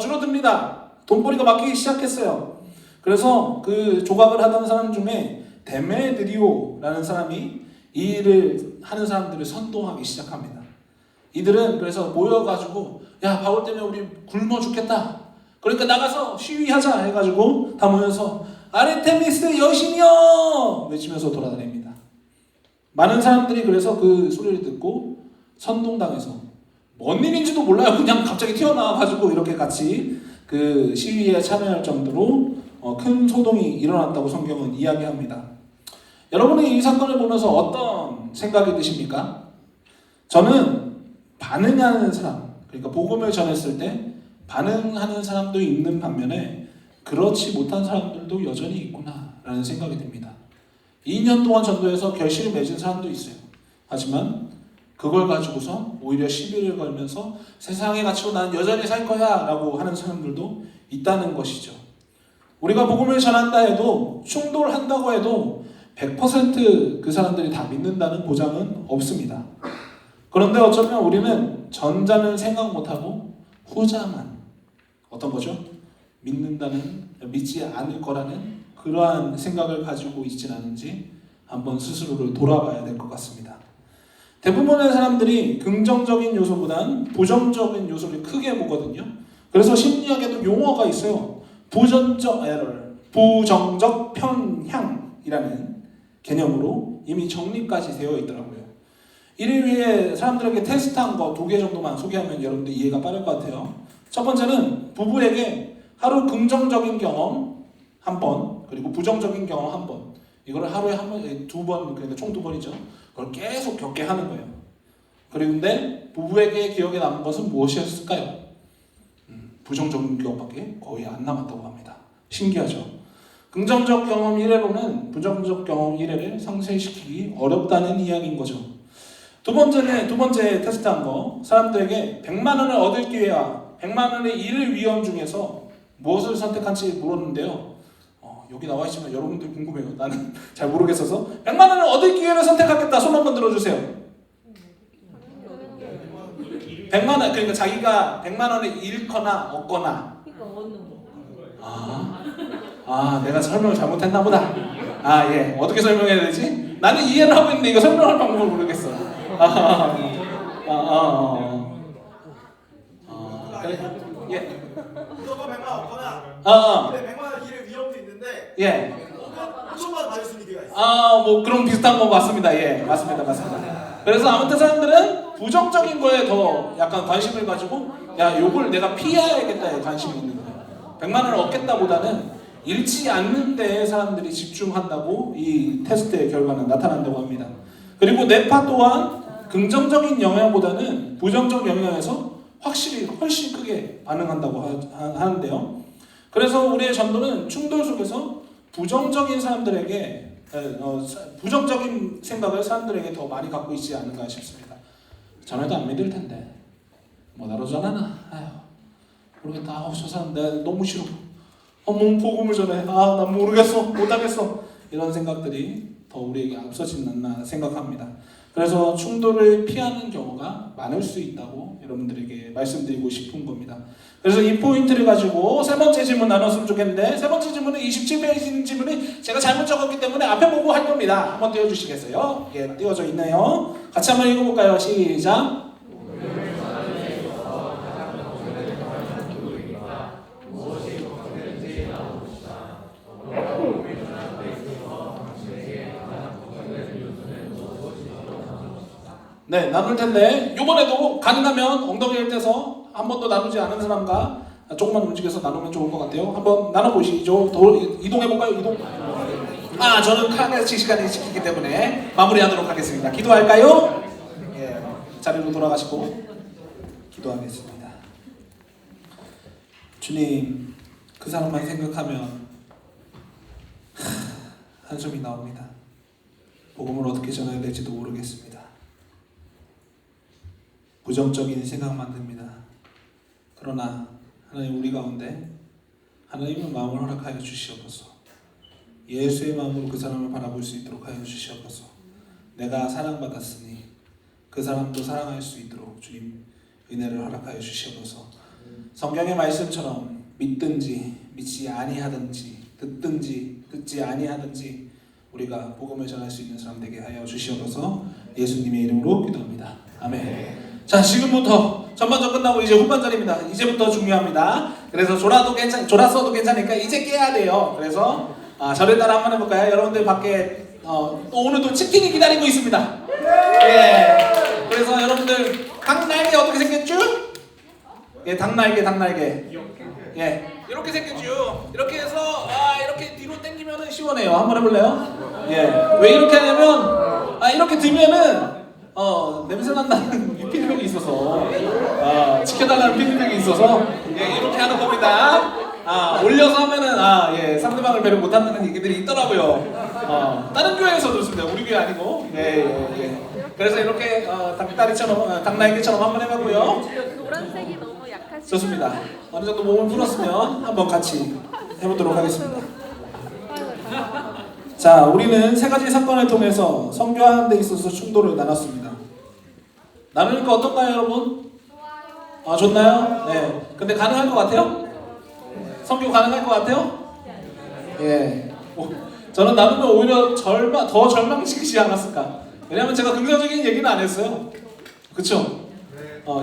줄어듭니다. 돈벌이가 막히기 시작했어요. 그래서 그 조각을 하던 사람 중에 데메드리오라는 사람이 이 일을 하는 사람들을 선동하기 시작합니다. 이들은 그래서 모여가지고 야, 바울 때문에 우리 굶어 죽겠다. 그러니까 나가서 시위하자 해가지고 다 모여서 아르테미스 여신이여 외치면서 돌아다닙니다. 많은 사람들이 그래서 그 소리를 듣고 선동당해서 뭔 일인지도 몰라요. 그냥 갑자기 튀어나와가지고 이렇게 같이 그 시위에 참여할 정도로 큰 소동이 일어났다고 성경은 이야기합니다. 여러분은 이 사건을 보면서 어떤 생각이 드십니까? 저는 반응하는 사람, 그러니까 복음을 전했을 때 반응하는 사람도 있는 반면에 그렇지 못한 사람들도 여전히 있구나라는 생각이 듭니다. 2년 동안 전도해서 결실을 맺은 사람도 있어요. 하지만 그걸 가지고서 오히려 시비를 걸면서 세상의 가치로 난 여전히 살 거야 라고 하는 사람들도 있다는 것이죠. 우리가 복음을 전한다 해도 충돌한다고 해도 100% 그 사람들이 다 믿는다는 보장은 없습니다. 그런데 어쩌면 우리는 전자는 생각 못하고 후자만 어떤 거죠? 믿지 않을 거라는 그러한 생각을 가지고 있진 않은지 한번 스스로를 돌아봐야 될 것 같습니다. 대부분의 사람들이 긍정적인 요소보단 부정적인 요소를 크게 보거든요. 그래서 심리학에도 용어가 있어요. 부정적 편향이라는 개념으로 이미 정리까지 되어 있더라고요. 이를 위해 사람들에게 테스트한 거 2개 정도만 소개하면 여러분들 이해가 빠를 것 같아요. 첫 번째는 부부에게 하루 긍정적인 경험 1번, 그리고 부정적인 경험 1번. 이거를 하루에 2번, 그러니까 총 2번이죠. 그걸 계속 겪게 하는 거예요. 그런데 부부에게 기억에 남은 것은 무엇이었을까요? 부정적인 경험밖에 거의 안 남았다고 합니다. 신기하죠? 긍정적 경험 1회로는 부정적 경험 1회를 상쇄시키기 어렵다는 이야기인 거죠. 두 번째 테스트한 거, 사람들에게 100만 원을 얻을 기회와 100만 원을 잃을 위험 중에서 무엇을 선택할지 물었는데요. 여기 나와 있지만 여러분들 궁금해요. 나는 잘 모르겠어서 100만 원을 얻을 기회를 선택하겠다. 손 한번 들어주세요. 100만 원, 그러니까 자기가 100만 원을 잃거나 얻거나. 내가 설명을 잘못했나 보다. 예. 어떻게 설명해야 되지? 나는 이해를 하고 있는데 이거 설명할 방법을 모르겠어. 그래. 예. 무조건 100만 없거나 근데 100만 원 잃을 위험도 있는데 예. 5천만 받을 수 있는 기회가 있어. 뭐 그런 비슷한 거 맞습니다. 예, 맞습니다. 그래서 아무튼 사람들은 부정적인 거에 더 약간 관심을 가지고 요걸 내가 피해야겠다에 관심이 있는 거예요. 100만 원을 얻겠다보다는 잃지 않는 데에 사람들이 집중한다고 이 테스트의 결과는 나타난다고 합니다. 그리고 뇌파 또한 긍정적인 영향보다는 부정적 영향에서 확실히 훨씬 크게 반응한다고 하는데요. 그래서 우리의 전도는 충돌 속에서 부정적인 사람들에게 부정적인 생각을 사람들에게 더 많이 갖고 있지 않은가 싶습니다. 전에도 안 믿을 텐데 나로 전하나? 모르겠다. 저 사람 내가 너무 싫어. 몸 복음을 전해. 난 모르겠어. 못하겠어. 이런 생각들이 더 우리에게 앞서진 않나 생각합니다. 그래서 충돌을 피하는 경우가 많을 수 있다고 여러분들에게 말씀드리고 싶은 겁니다. 그래서 이 포인트를 가지고 세 번째 질문 나눴으면 좋겠는데, 세 번째 질문은 27페이지 질문이 제가 잘못 적었기 때문에 앞에 보고 할 겁니다. 한번 띄워주시겠어요? 예, 띄워져 있네요. 같이 한번 읽어볼까요? 시작. 네, 나눌 텐데 이번에도 가능하면 엉덩이를 떼서 한 번도 나누지 않은 사람과 조금만 움직여서 나누면 좋을 것 같아요. 한번 나눠보시죠. 이동해볼까요? 이동. 저는 칼같이 시간을 지키기 때문에 마무리하도록 하겠습니다. 기도할까요? 예, 자리로 돌아가시고 기도하겠습니다. 주님, 그 사람만 생각하면 한숨이 나옵니다. 복음을 어떻게 전해야 될지도 모르겠습니다. 부정적인 생각만 듭니다. 그러나 하나님, 우리 가운데 하나님의 마음을 허락하여 주시옵소서. 예수의 마음으로 그 사람을 바라볼 수 있도록 하여 주시옵소서. 내가 사랑받았으니 그 사람도 사랑할 수 있도록 주님 은혜를 허락하여 주시옵소서. 성경의 말씀처럼 믿든지 믿지 아니하든지 듣든지 듣지 아니하든지 우리가 복음을 전할 수 있는 사람 되게 하여 주시옵소서. 예수님의 이름으로 기도합니다. 아멘. 자, 지금부터 전반전 끝나고 이제 후반전입니다. 이제부터 중요합니다. 그래서 졸았어도 괜찮으니까 이제 깨야 돼요. 그래서 저를 따라 한번 해볼까요? 여러분들 밖에 또 오늘도 치킨이 기다리고 있습니다. 예. 그래서 여러분들 닭날개 어떻게 생겼죠? 예, 닭날개. 예, 이렇게 생겼죠. 이렇게 해서 이렇게 뒤로 당기면은 시원해요. 한번 해볼래요? 예. 왜 이렇게 하냐면 이렇게 들면은 냄새 난다는 피드백이 있어서 지켜달라는 피드백이 있어서 예, 이렇게 하는 겁니다. 올려서 하면은 예, 상대방을 배려 못한다는 얘기들이 있더라고요. 다른 교회에서도 있습니다. 우리 교회 아니고. 예. 그래서 이렇게 닭다리처럼 닭날개처럼 한번 해보고요. 노란색이 너무 약하시죠? 좋습니다. 어느 정도 몸을 풀었으면 한번 같이 해보도록 하겠습니다. 자, 우리는 세 가지 사건을 통해서 선교하는 데 있어서 충돌을 나눴습니다. 나누니까 어떤가요, 여러분? 좋나요? 네. 근데 가능할 것 같아요? 선교 가능할 것 같아요? 예. 저는 나누면 오히려 더 절망시키지 않았을까? 왜냐하면 제가 긍정적인 얘기는 안 했어요. 그쵸?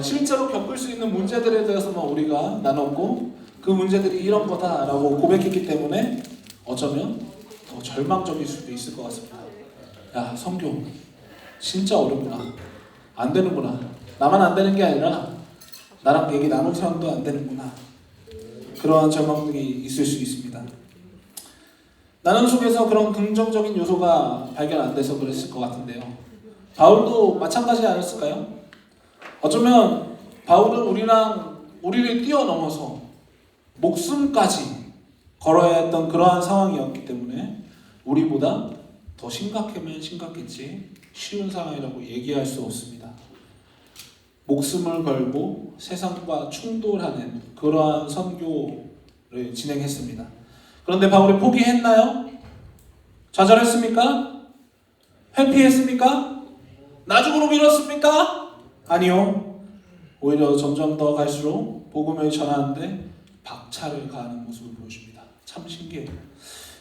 실제로 겪을 수 있는 문제들에 대해서만 우리가 나눴고 그 문제들이 이런 거다라고 고백했기 때문에 어쩌면 더 절망적일 수도 있을 것 같습니다. 야, 선교 진짜 어렵구나. 안 되는구나. 나만 안 되는 게 아니라 나랑 얘기 나눌 사람도 안 되는구나. 그러한 절망들이 있을 수 있습니다. 나눔 속에서 그런 긍정적인 요소가 발견 안 돼서 그랬을 것 같은데요. 바울도 마찬가지 아니었을까요? 어쩌면 바울은 우리를 뛰어넘어서 목숨까지 걸어야 했던 그러한 상황이었기 때문에 우리보다 더 심각하면 심각했지 쉬운 상황이라고 얘기할 수 없습니다. 목숨을 걸고 세상과 충돌하는 그러한 선교를 진행했습니다. 그런데 바울이 포기했나요? 좌절했습니까? 회피했습니까? 나중으로 미뤘습니까? 아니요. 오히려 점점 더 갈수록 복음을 전하는데 박차를 가하는 모습을 보여줍니다. 참 신기해요.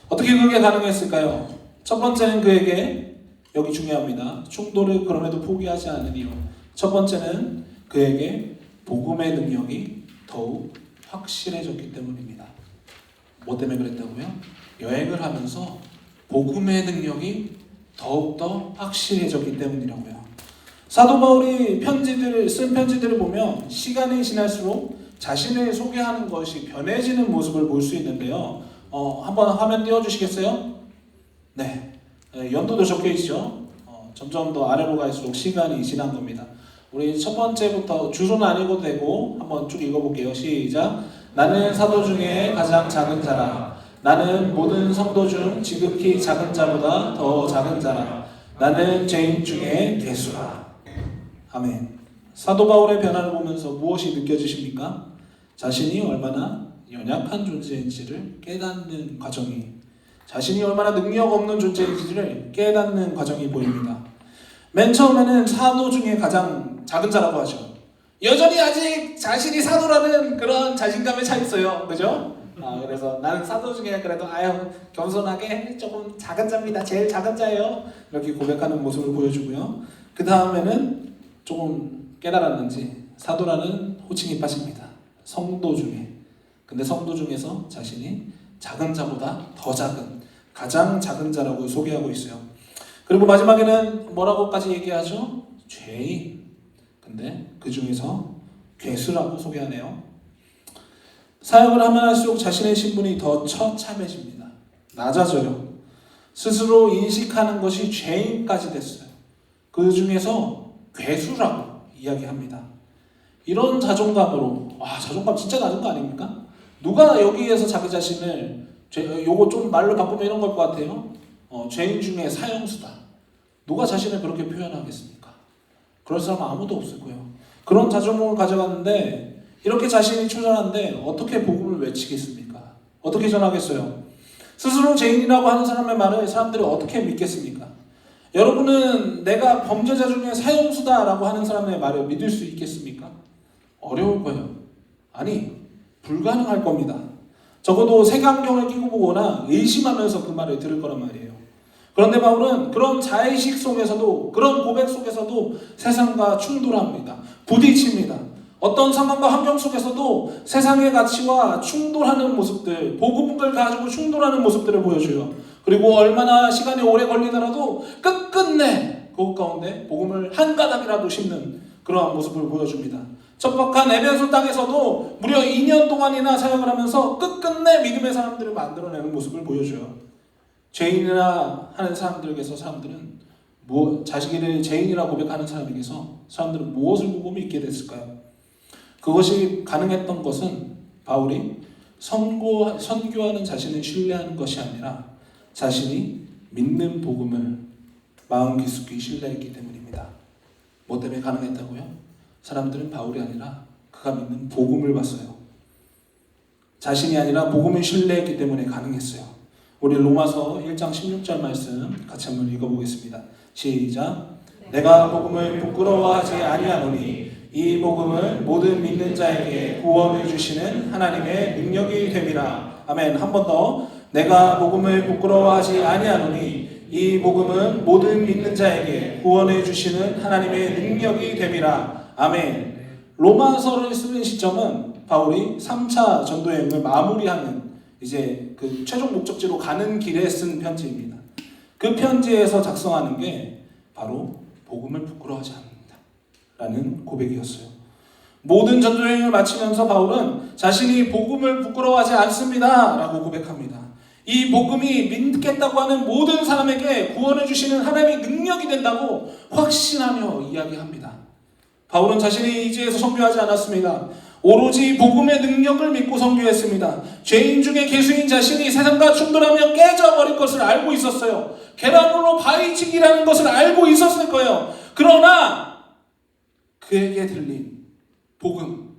어떻게 그게 가능했을까요? 첫 번째는 그에게, 여기 중요합니다. 충돌을 그럼에도 포기하지 않은 이유. 첫 번째는 그에게 복음의 능력이 더욱 확실해졌기 때문입니다. 뭐 때문에 그랬다고요? 여행을 하면서 복음의 능력이 더욱더 확실해졌기 때문이라고요. 사도 바울이 쓴 편지들을 보면 시간이 지날수록 자신을 소개하는 것이 변해지는 모습을 볼 수 있는데요. 한번 화면 띄워주시겠어요? 네. 연도도 적혀있죠. 점점 더 아래로 갈수록 시간이 지난 겁니다. 우리 첫 번째부터 주소는 안 읽어도 되고 한번 쭉 읽어볼게요. 시작. 나는 사도 중에 가장 작은 자라. 나는 모든 성도 중 지극히 작은 자보다 더 작은 자라. 나는 죄인 중에 괴수라. 아멘. 사도 바울의 변화를 보면서 무엇이 느껴지십니까? 자신이 얼마나 연약한 존재인지를 깨닫는 과정이, 자신이 얼마나 능력 없는 존재인지를 깨닫는 과정이 보입니다. 맨 처음에는 사도 중에 가장 작은 자라고 하죠. 여전히 아직 자신이 사도라는 그런 자신감에 차 있어요. 그죠? 그래서 나는 사도 중에 그래도 겸손하게 조금 작은 자입니다. 제일 작은 자예요. 이렇게 고백하는 모습을 보여주고요. 그 다음에는 조금 깨달았는지 사도라는 호칭이 빠집니다. 성도 중에. 근데 성도 중에서 자신이 작은 자보다 더 작은, 가장 작은 자라고 소개하고 있어요. 그리고 마지막에는 뭐라고까지 얘기하죠? 죄인. 근데 그 중에서 괴수라고 소개하네요. 사역을 하면 할수록 자신의 신분이 더 처참해집니다. 낮아져요. 스스로 인식하는 것이 죄인까지 됐어요. 그 중에서 괴수라고 이야기합니다. 이런 자존감으로, 자존감 진짜 낮은 거 아닙니까? 누가 여기에서 자기 자신을, 요거 좀 말로 바꾸면 이런 걸 것 같아요. 죄인 중에 사형수다. 누가 자신을 그렇게 표현하겠습니까? 그럴 사람은 아무도 없을 거예요. 그런 자존감을 가져갔는데 이렇게 자신이 초절한데 어떻게 복음을 외치겠습니까? 어떻게 전하겠어요? 스스로 죄인이라고 하는 사람의 말을 사람들이 어떻게 믿겠습니까? 여러분은 내가 범죄자 중에 사형수다라고 하는 사람의 말을 믿을 수 있겠습니까? 어려울 거예요. 아니, 불가능할 겁니다. 적어도 색안경을 끼고 보거나 의심하면서 그 말을 들을 거란 말이에요. 그런데 바울은 그런 자의식 속에서도, 그런 고백 속에서도 세상과 충돌합니다. 부딪힙니다. 어떤 상황과 환경 속에서도 세상의 가치와 충돌하는 모습들, 복음을 가지고 충돌하는 모습들을 보여줘요. 그리고 얼마나 시간이 오래 걸리더라도 끝끝내 그것 가운데 복음을 한 가닥이라도 심는 그러한 모습을 보여줍니다. 척박한 에베소 땅에서도 무려 2년 동안이나 사역을 하면서 끝끝내 믿음의 사람들을 만들어내는 모습을 보여줘요. 죄인이라 하는 사람들에게서 사람들은 자신을 죄인이라 고백하는 사람들은 무엇을 보고 믿게 됐을까요? 그것이 가능했던 것은 바울이 선교하는 자신을 신뢰하는 것이 아니라 자신이 믿는 복음을 마음 깊숙이 신뢰했기 때문입니다. 뭐 때문에 가능했다고요? 사람들은 바울이 아니라 그가 믿는 복음을 봤어요. 자신이 아니라 복음을 신뢰했기 때문에 가능했어요. 우리 로마서 1장 16절 말씀 같이 한번 읽어보겠습니다. 시작. 내가 복음을 부끄러워하지 아니하노니 이 복음은 모든 믿는 자에게 구원을 주시는 하나님의 능력이 됨이라. 아멘. 한 번 더. 내가 복음을 부끄러워하지 아니하노니 이 복음은 모든 믿는 자에게 구원을 주시는 하나님의 능력이 됨이라. 아멘. 로마서를 쓰는 시점은 바울이 3차 전도여행을 마무리하는 이제 그 최종 목적지로 가는 길에 쓴 편지입니다. 그 편지에서 작성하는 게 바로 복음을 부끄러워하지 않는다 라는 고백이었어요. 모든 전도여행을 마치면서 바울은 자신이 복음을 부끄러워하지 않습니다 라고 고백합니다. 이 복음이 믿겠다고 하는 모든 사람에게 구원을 주시는 하나님의 능력이 된다고 확신하며 이야기합니다. 바울은 자신의 의지에서 선교하지 않았습니다. 오로지 복음의 능력을 믿고 선교했습니다. 죄인 중에 개수인 자신이 세상과 충돌하며 깨져버릴 것을 알고 있었어요. 계란으로 바위치기라는 것을 알고 있었을 거예요. 그러나 그에게 들린 복음,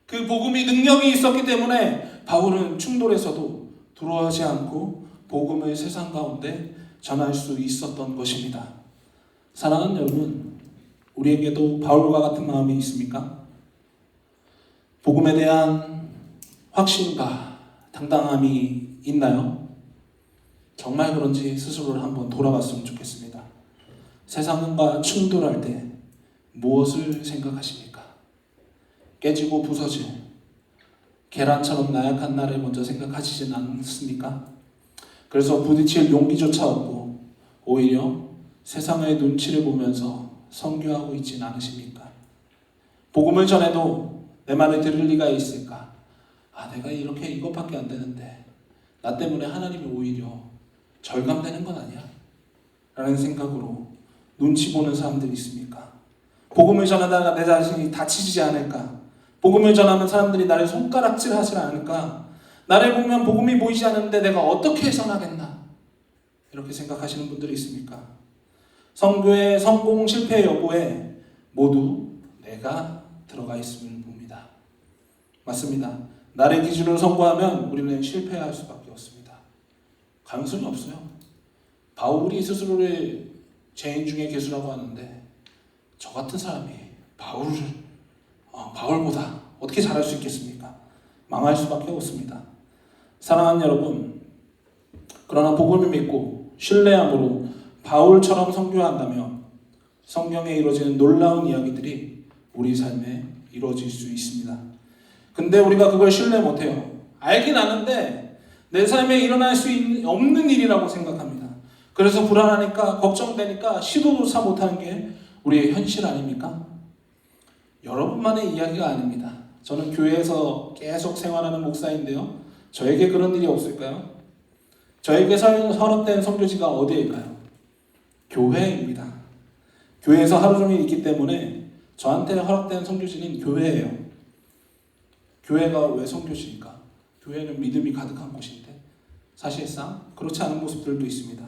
그 복음이 능력이 있었기 때문에 바울은 충돌에서도 두려워하지 않고 복음을 세상 가운데 전할 수 있었던 것입니다. 사랑하는 여러분, 우리에게도 바울과 같은 마음이 있습니까? 복음에 대한 확신과 당당함이 있나요? 정말 그런지 스스로를 한번 돌아봤으면 좋겠습니다. 세상과 충돌할 때 무엇을 생각하십니까? 깨지고 부서질 계란처럼 나약한 나를 먼저 생각하시진 않습니까? 그래서 부딪힐 용기조차 없고 오히려 세상의 눈치를 보면서 선교하고 있진 않으십니까? 복음을 전해도 내 말을 들을 리가 있을까? 내가 이렇게 이것밖에 안 되는데 나 때문에 하나님이 오히려 절감되는 건 아니야? 라는 생각으로 눈치 보는 사람들이 있습니까? 복음을 전하다가 내 자신이 다치지 않을까? 복음을 전하면 사람들이 나를 손가락질 하지 않을까? 나를 보면 복음이 보이지 않는데 내가 어떻게 전하겠나? 이렇게 생각하시는 분들이 있습니까? 선교의 성공 실패 여부에 모두 내가 들어가 있음을 봅니다. 맞습니다. 나를 기준으로 선고하면 우리는 실패할 수밖에 없습니다. 가능성이 없어요. 바울이 스스로를 죄인 중에 개수라고 하는데 저 같은 사람이 바울보다 어떻게 잘할 수 있겠습니까? 망할 수밖에 없습니다. 사랑하는 여러분, 그러나 복음을 믿고 신뢰함으로 바울처럼 선교한다면 성경에 이루어지는 놀라운 이야기들이 우리 삶에 이루어질 수 있습니다. 근데 우리가 그걸 신뢰 못해요. 알긴 아는데 내 삶에 일어날 수 없는 일이라고 생각합니다. 그래서 불안하니까 걱정되니까 시도조차 못하는 게 우리의 현실 아닙니까? 여러분만의 이야기가 아닙니다. 저는 교회에서 계속 생활하는 목사인데요. 저에게 그런 일이 없을까요? 저에게 허락된 선교지가 어디일까요? 교회입니다. 교회에서 하루 종일 있기 때문에 저한테 허락된 선교지는 교회예요. 교회가 왜 선교지입니까? 교회는 믿음이 가득한 곳인데 사실상 그렇지 않은 모습들도 있습니다.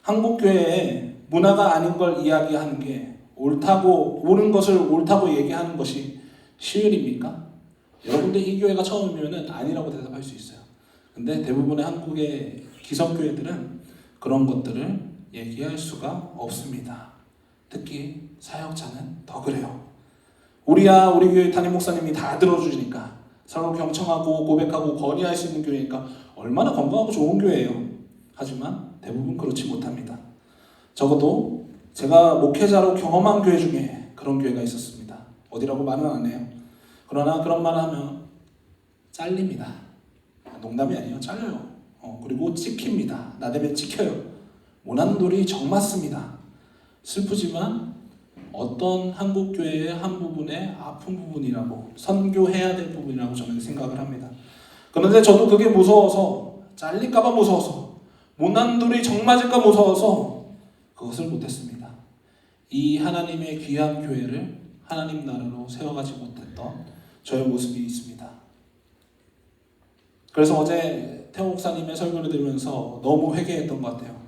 한국 교회에 문화가 아닌 걸 이야기하는 게 옳은 것을 옳다고 얘기하는 것이 시율입니까? 여러분들 이 교회가 처음이면 아니라고 대답할 수 있어요. 근데 대부분의 한국의 기성교회들은 그런 것들을 얘기할 수가 없습니다. 특히 사역자는 더 그래요. 우리 교회 담임 목사님이 다 들어주니까 서로 경청하고 고백하고 건의할 수 있는 교회니까 얼마나 건강하고 좋은 교회예요. 하지만 대부분 그렇지 못합니다. 적어도 제가 목회자로 경험한 교회 중에 그런 교회가 있었습니다. 어디라고 말은 안 해요. 그러나 그런 말을 하면 잘립니다. 농담이 아니에요. 잘려요. 그리고 찍힙니다. 나대면 찍혀요. 모난돌이 정맞습니다. 슬프지만 어떤 한국교회의 한 부분의 아픈 부분이라고, 선교해야 될 부분이라고 저는 생각을 합니다. 그런데 저도 그게 무서워서, 잘릴까봐 무서워서, 모난돌이 정맞을까 무서워서 그것을 못했습니다. 이 하나님의 귀한 교회를 하나님 나라로 세워가지 못했던 저의 모습이 있습니다. 그래서 어제 태호 목사님의 설교를 들으면서 너무 회개했던 것 같아요.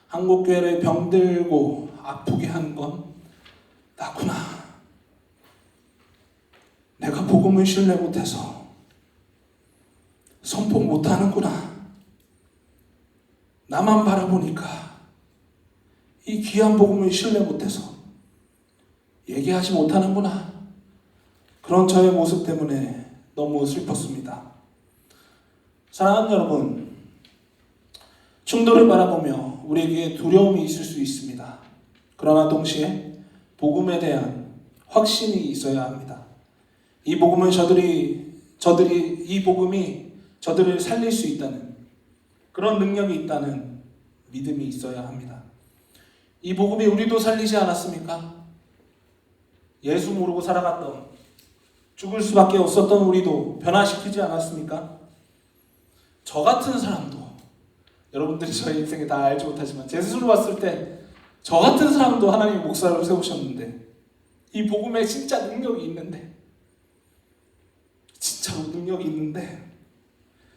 한국교회를 병들고 아프게 한 건 나구나. 내가 복음을 신뢰 못해서 선포 못하는구나. 나만 바라보니까 이 귀한 복음을 신뢰 못해서 얘기하지 못하는구나. 그런 저의 모습 때문에 너무 슬펐습니다. 사랑하는 여러분, 충돌을 바라보며 우리에게 두려움이 있을 수 있습니다. 그러나 동시에 복음에 대한 확신이 있어야 합니다. 이 복음은 이 복음이 저들을 살릴 수 있다는, 그런 능력이 있다는 믿음이 있어야 합니다. 이 복음이 우리도 살리지 않았습니까? 예수 모르고 살아갔던, 죽을 수밖에 없었던 우리도 변화시키지 않았습니까? 저 같은 사람도, 여러분들이 저의 인생에 다 알지 못하지만 제 스스로 봤을 때 저 같은 사람도 하나님이 목사로 세우셨는데, 이 복음에 진짜 능력이 있는데, 진짜로 능력이 있는데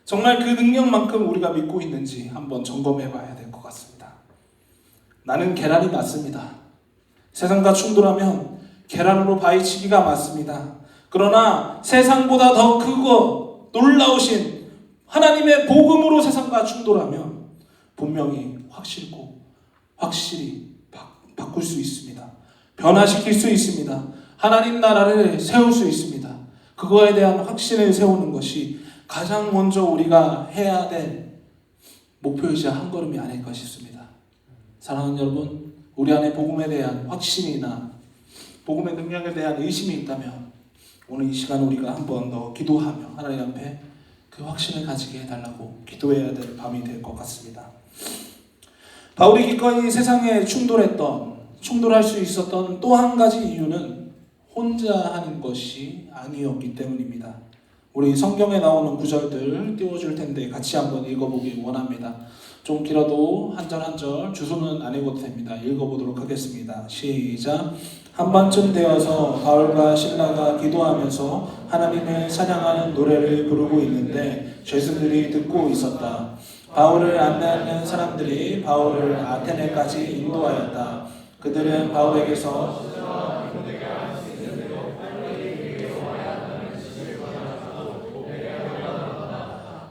정말 그 능력만큼 우리가 믿고 있는지 한번 점검해 봐야 될 것 같습니다. 나는 계란이 맞습니다. 세상과 충돌하면 계란으로 바위치기가 맞습니다. 그러나 세상보다 더 크고 놀라우신 하나님의 복음으로 세상과 충돌하면 분명히 확실히 바꿀 수 있습니다. 변화시킬 수 있습니다. 하나님 나라를 세울 수 있습니다. 그거에 대한 확신을 세우는 것이 가장 먼저 우리가 해야 될 목표이자 한 걸음이 아닐까 싶습니다. 사랑하는 여러분, 우리 안에 복음에 대한 확신이나 복음의 능력에 대한 의심이 있다면 오늘 이 시간 우리가 한 번 더 기도하며 하나님 앞에 그 확신을 가지게 해달라고 기도해야 될 밤이 될 것 같습니다. 바울이 기꺼이 세상에 충돌할 수 있었던 또 한 가지 이유는 혼자 하는 것이 아니었기 때문입니다. 우리 성경에 나오는 구절들 띄워줄 텐데 같이 한번 읽어보기 원합니다. 좀 길어도 한 절 한 절 주소는 안 읽어도 됩니다. 읽어보도록 하겠습니다. 시작. 한밤쯤 되어서 바울과 실라가 기도하면서 하나님을 찬양하는 노래를 부르고 있는데 죄수들이 듣고 있었다. 바울을 안내하는 사람들이 바울을 아테네까지 인도하였다. 그들은 바울에게서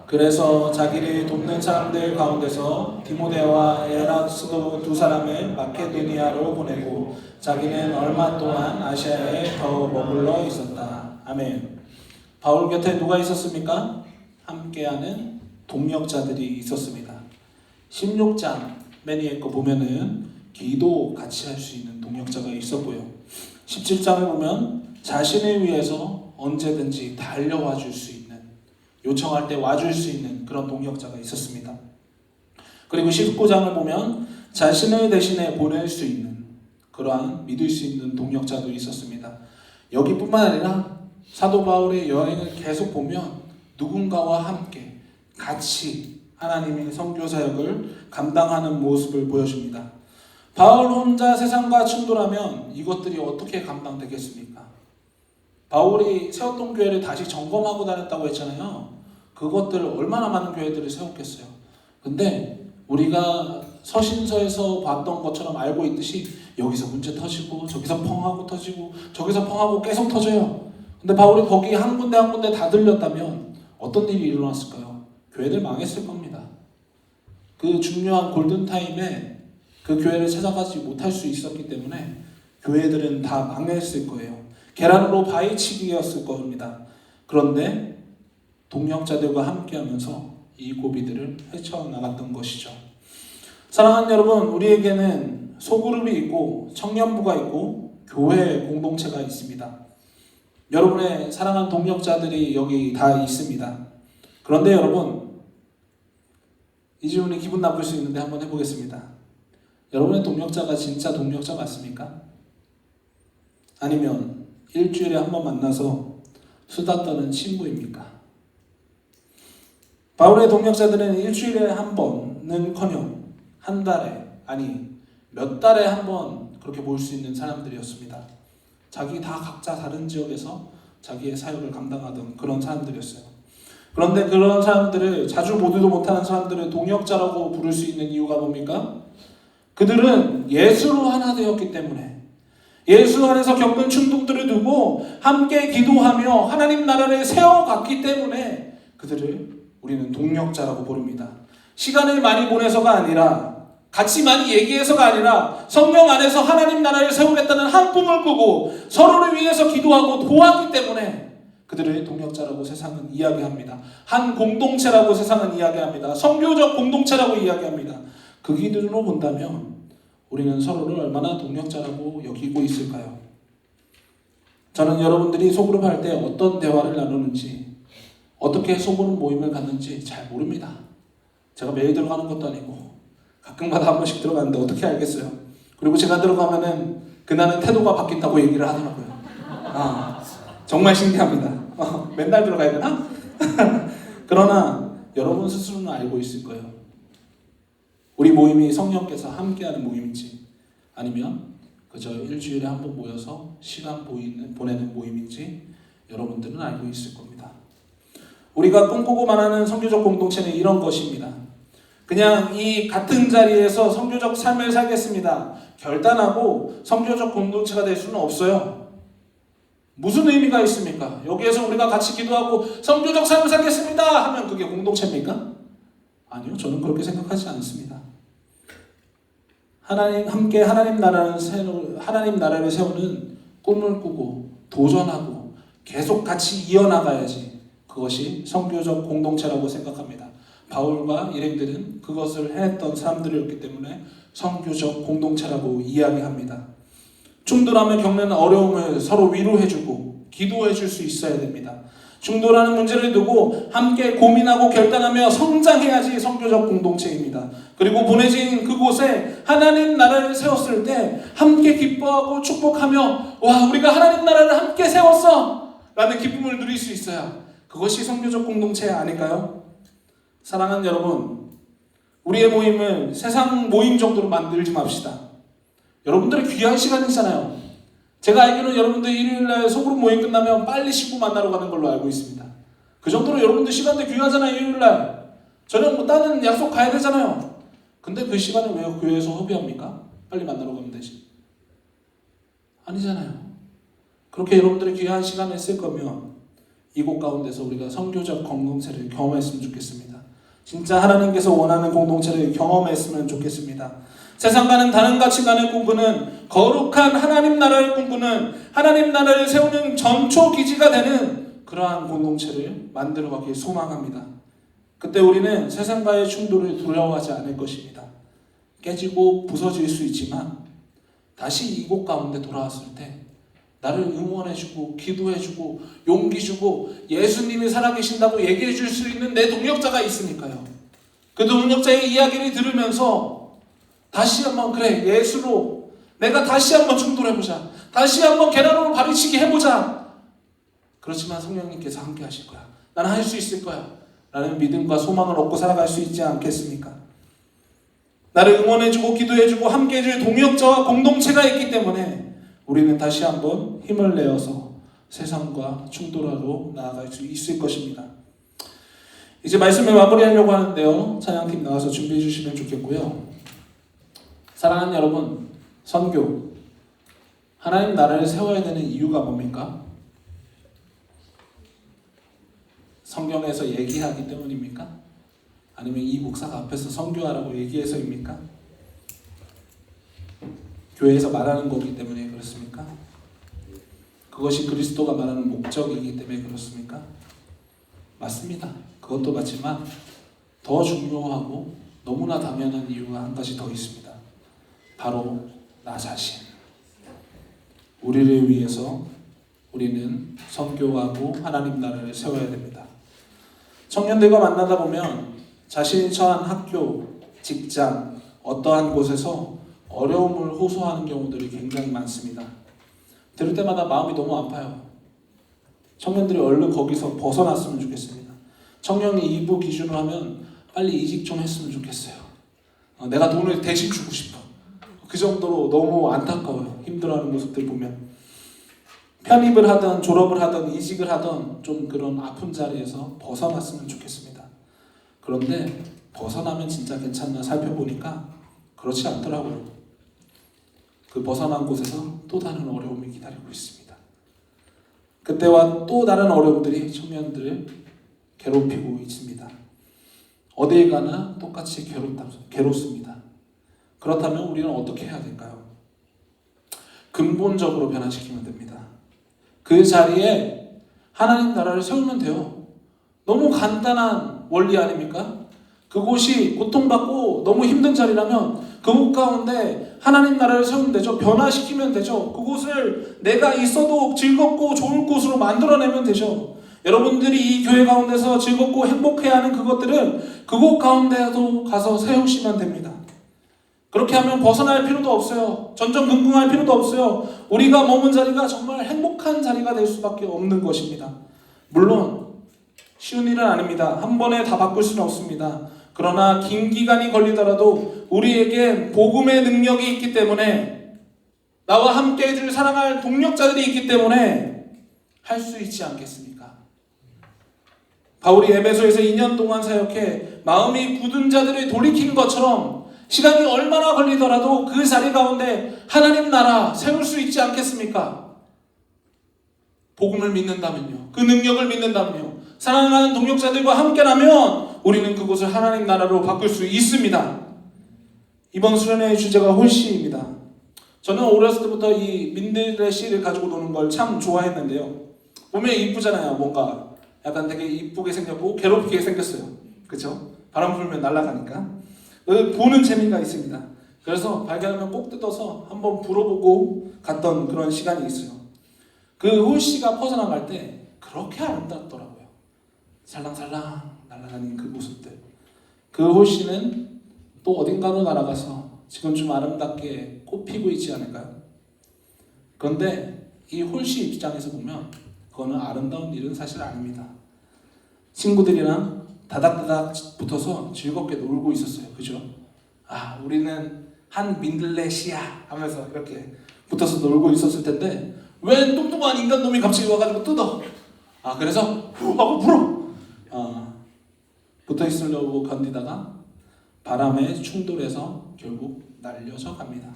그래서 자기를 돕는 사람들 가운데서 디모데와 에라스도 두 사람을 마케도니아로 보내고 자기는 얼마 동안 아시아에 더 머물러 있었다. 아멘. 바울 곁에 누가 있었습니까? 함께하는 동역자들이 있었습니다. 16장 맨 위에 거 보면은 기도 같이 할 수 있는 동역자가 있었고요. 17장을 보면 자신을 위해서 언제든지 달려와 줄 수 있는, 요청할 때 와줄 수 있는 그런 동역자가 있었습니다. 그리고 19장을 보면 자신을 대신해 보낼 수 있는, 그러한 믿을 수 있는 동역자도 있었습니다. 여기뿐만 아니라 사도 바울의 여행을 계속 보면 누군가와 함께 같이 하나님의 선교 사역을 감당하는 모습을 보여줍니다. 바울 혼자 세상과 충돌하면 이것들이 어떻게 감당되겠습니까? 바울이 세웠던 교회를 다시 점검하고 다녔다고 했잖아요. 그것들 얼마나 많은 교회들을 세웠겠어요. 근데 우리가 서신서에서 봤던 것처럼 알고 있듯이 여기서 문제 터지고 저기서 펑하고 터지고 저기서 펑하고 계속 터져요. 근데 바울이 거기 한 군데 다 들렸다면 어떤 일이 일어났을까요? 교회들 망했을 겁니다. 그 중요한 골든타임에 그 교회를 찾아가지 못할 수 있었기 때문에 교회들은 다 망했을 거예요. 계란으로 바위치기였을 겁니다. 그런데 동역자들과 함께하면서 이 고비들을 헤쳐나갔던 것이죠. 사랑하는 여러분, 우리에게는 소그룹이 있고 청년부가 있고 교회 공동체가 있습니다. 여러분의 사랑하는 동력자들이 여기 다 있습니다. 그런데 여러분, 이 질문이 기분 나쁠 수 있는데 한번 해보겠습니다. 여러분의 동력자가 진짜 동력자 맞습니까? 아니면 일주일에 한 번 만나서 수다 떠는 친구입니까? 바울의 동력자들은 일주일에 한 번은커녕 한 달에, 아니 몇 달에 한 번 그렇게 모일 수 있는 사람들이었습니다. 자기 다 각자 다른 지역에서 자기의 사역을 감당하던 그런 사람들이었어요. 그런데 그런 사람들을, 자주 보지도 못하는 사람들을 동역자라고 부를 수 있는 이유가 뭡니까? 그들은 예수로 하나 되었기 때문에, 예수 안에서 겪은 충동들을 두고 함께 기도하며 하나님 나라를 세워갔기 때문에 그들을 우리는 동역자라고 부릅니다. 시간을 많이 보내서가 아니라, 같이 많이 얘기해서가 아니라, 성령 안에서 하나님 나라를 세우겠다는 한 꿈을 꾸고 서로를 위해서 기도하고 도왔기 때문에 그들을 동역자라고 세상은 이야기합니다. 한 공동체라고 세상은 이야기합니다. 선교적 공동체라고 이야기합니다. 그 기준으로 본다면 우리는 서로를 얼마나 동역자라고 여기고 있을까요? 저는 여러분들이 소그룹 할 때 어떤 대화를 나누는지, 어떻게 소그룹 모임을 갖는지 잘 모릅니다. 제가 매일 들어가는 것도 아니고 가끔가다 한 번씩 들어가는데 어떻게 알겠어요? 그리고 제가 들어가면은 그날은 태도가 바뀐다고 얘기를 하더라고요. 정말 신기합니다. 맨날 들어가야 되나? 그러나 여러분 스스로는 알고 있을 거예요. 우리 모임이 성령께서 함께하는 모임인지, 아니면 그저 일주일에 한 번 모여서 시간 보내는 모임인지 여러분들은 알고 있을 겁니다. 우리가 꿈꾸고 말하는 선교적 공동체는 이런 것입니다. 그냥 이 같은 자리에서 선교적 삶을 살겠습니다, 결단하고 선교적 공동체가 될 수는 없어요. 무슨 의미가 있습니까? 여기에서 우리가 같이 기도하고 선교적 삶을 살겠습니다 하면 그게 공동체입니까? 아니요, 저는 그렇게 생각하지 않습니다. 함께 하나님 나라를 세우는 꿈을 꾸고 도전하고 계속 같이 이어나가야지 그것이 선교적 공동체라고 생각합니다. 바울과 일행들은 그것을 해냈던 사람들이었기 때문에 선교적 공동체라고 이야기합니다. 충돌하며 겪는 어려움을 서로 위로해주고 기도해줄 수 있어야 됩니다. 중도라는 문제를 두고 함께 고민하고 결단하며 성장해야지 선교적 공동체입니다. 그리고 보내진 그곳에 하나님 나라를 세웠을 때 함께 기뻐하고 축복하며, 와, 우리가 하나님 나라를 함께 세웠어! 라는 기쁨을 누릴 수 있어야 그것이 선교적 공동체 아닐까요? 사랑하는 여러분, 우리의 모임을 세상 모임 정도로 만들지 맙시다. 여러분들의 귀한 시간이잖아요. 제가 알기로는 여러분들 일요일날 소그룹 모임 끝나면 빨리 친구 만나러 가는 걸로 알고 있습니다. 그 정도로 여러분들 시간도 귀하잖아요. 일요일날 저녁 다른 약속 가야 되잖아요. 근데 그 시간을 왜 교회에서 허비합니까? 빨리 만나러 가면 되지. 아니잖아요. 그렇게 여러분들의 귀한 시간을 쓸 거면 이곳 가운데서 우리가 선교적 공동체를 경험했으면 좋겠습니다. 진짜 하나님께서 원하는 공동체를 경험했으면 좋겠습니다. 세상과는 다른 가치관을 꿈꾸는, 거룩한 하나님 나라를 꿈꾸는, 하나님 나라를 세우는 전초 기지가 되는 그러한 공동체를 만들어가길 소망합니다. 그때 우리는 세상과의 충돌을 두려워하지 않을 것입니다. 깨지고 부서질 수 있지만 다시 이곳 가운데 돌아왔을 때 나를 응원해주고 기도해주고 용기 주고 예수님이 살아계신다고 얘기해줄 수 있는 내 동역자가 있으니까요. 그 동역자의 이야기를 들으면서 다시 한번, 그래, 예수로 내가 다시 한번 충돌해보자, 다시 한번 계란으로 바리치기 해보자. 그렇지만 성령님께서 함께 하실 거야, 나는 할 수 있을 거야 라는 믿음과 소망을 얻고 살아갈 수 있지 않겠습니까? 나를 응원해주고 기도해주고 함께해줄 동역자와 공동체가 있기 때문에 우리는 다시 한번 힘을 내어서 세상과 충돌하러 나아갈 수 있을 것입니다. 이제 말씀을 마무리하려고 하는데요, 찬양팀 나와서 준비해 주시면 좋겠고요. 사랑하는 여러분, 선교, 하나님 나라를 세워야 되는 이유가 뭡니까? 성경에서 얘기하기 때문입니까? 아니면 이 목사가 앞에서 선교하라고 얘기해서입니까? 교회에서 말하는 거기 때문에 그렇습니까? 그것이 그리스도가 말하는 목적이기 때문에 그렇습니까? 맞습니다. 그것도 맞지만 더 중요하고 너무나 당연한 이유가 한 가지 더 있습니다. 바로 나 자신. 우리를 위해서 우리는 선교하고 하나님 나라를 세워야 됩니다. 청년들과 만나다 보면 자신이 처한 학교, 직장, 어떠한 곳에서 어려움을 호소하는 경우들이 굉장히 많습니다. 들을 때마다 마음이 너무 아파요. 청년들이 얼른 거기서 벗어났으면 좋겠습니다. 청년이 2부 기준으로 하면 빨리 이직 좀 했으면 좋겠어요. 내가 돈을 대신 주고 싶어. 그 정도로 너무 안타까워요. 힘들어하는 모습들 보면. 편입을 하든 졸업을 하든 이직을 하든 좀 그런 아픈 자리에서 벗어났으면 좋겠습니다. 그런데 벗어나면 진짜 괜찮나 살펴보니까 그렇지 않더라고요. 그 벗어난 곳에서 또 다른 어려움이 기다리고 있습니다. 그때와 또 다른 어려움들이 청년들을 괴롭히고 있습니다. 어디에 가나 똑같이 괴롭습니다. 그렇다면 우리는 어떻게 해야 될까요? 근본적으로 변화시키면 됩니다. 그 자리에 하나님 나라를 세우면 돼요. 너무 간단한 원리 아닙니까? 그곳이 고통받고 너무 힘든 자리라면 그곳 가운데 하나님 나라를 세우면 되죠. 변화시키면 되죠. 그곳을 내가 있어도 즐겁고 좋을 곳으로 만들어내면 되죠. 여러분들이 이 교회 가운데서 즐겁고 행복해야 하는 그것들은 그곳 가운데도 가서 세우시면 됩니다. 그렇게 하면 벗어날 필요도 없어요. 전전긍긍할 필요도 없어요. 우리가 머문 자리가 정말 행복한 자리가 될 수밖에 없는 것입니다. 물론 쉬운 일은 아닙니다. 한 번에 다 바꿀 수는 없습니다. 그러나 긴 기간이 걸리더라도 우리에게 복음의 능력이 있기 때문에 나와 함께 해줄 사랑할 동력자들이 있기 때문에 할 수 있지 않겠습니까? 바울이 에베소에서 2년 동안 사역해 마음이 굳은 자들을 돌이킨 것처럼 시간이 얼마나 걸리더라도 그 자리 가운데 하나님 나라 세울 수 있지 않겠습니까? 복음을 믿는다면요. 그 능력을 믿는다면요. 사랑하는 동역자들과 함께라면 우리는 그곳을 하나님 나라로 바꿀 수 있습니다. 이번 수련회의 주제가 홀씨입니다. 저는 어렸을 때부터 이 민들레 씨를 가지고 노는 걸 참 좋아했는데요. 보면 이쁘잖아요. 뭔가 약간 되게 이쁘게 생겼고 괴롭히게 생겼어요. 그렇죠? 바람 불면 날아가니까. 보는 재미가 있습니다. 그래서 발견하면 꼭 뜯어서 한번 불어보고 갔던 그런 시간이 있어요. 그 홀씨가 퍼져나갈 때 그렇게 아름답더라고요. 살랑살랑 날아다니는 그 모습들. 그 홀씨는 또 어딘가로 날아가서 지금 좀 아름답게 꽃피고 있지 않을까요? 그런데 이 홀씨 입장에서 보면 그거는 아름다운 일은 사실 아닙니다. 친구들이랑 다닥다닥 붙어서 즐겁게 놀고 있었어요. 그죠? 아, 우리는 한 민들레시야 하면서 이렇게 붙어서 놀고 있었을 텐데 왜 뚱뚱한 인간놈이 갑자기 와가지고 뜯어? 아, 그래서 후 하고 불어. 붙어 있으려고 견디다가 바람에 충돌해서 결국 날려져 갑니다.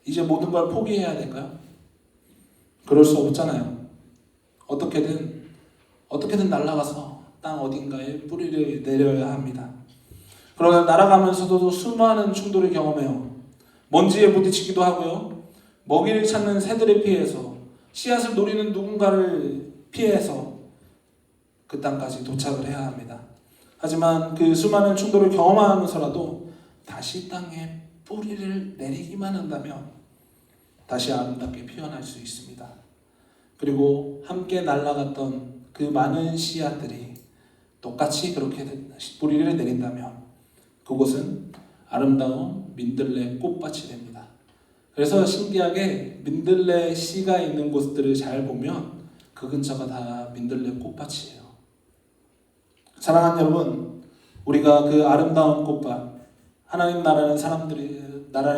이제 모든 걸 포기해야 될까요? 그럴 수 없잖아요. 어떻게든 날아가서 땅 어딘가에 뿌리를 내려야 합니다. 그러나 날아가면서도 수많은 충돌을 경험해요. 먼지에 부딪히기도 하고요. 먹이를 찾는 새들을 피해서 씨앗을 노리는 누군가를 피해서 그 땅까지 도착을 해야 합니다. 하지만 그 수많은 충돌을 경험하면서라도 다시 땅에 뿌리를 내리기만 한다면 다시 아름답게 피어날 수 있습니다. 그리고 함께 날아갔던 그 많은 씨앗들이 똑같이 그렇게 뿌리를 내린다면 그곳은 아름다운 민들레 꽃밭이 됩니다. 그래서 신기하게 민들레 씨가 있는 곳들을 잘 보면 그 근처가 다 민들레 꽃밭이에요. 사랑하는 여러분, 우리가 그 아름다운 꽃밭, 하나님 나라를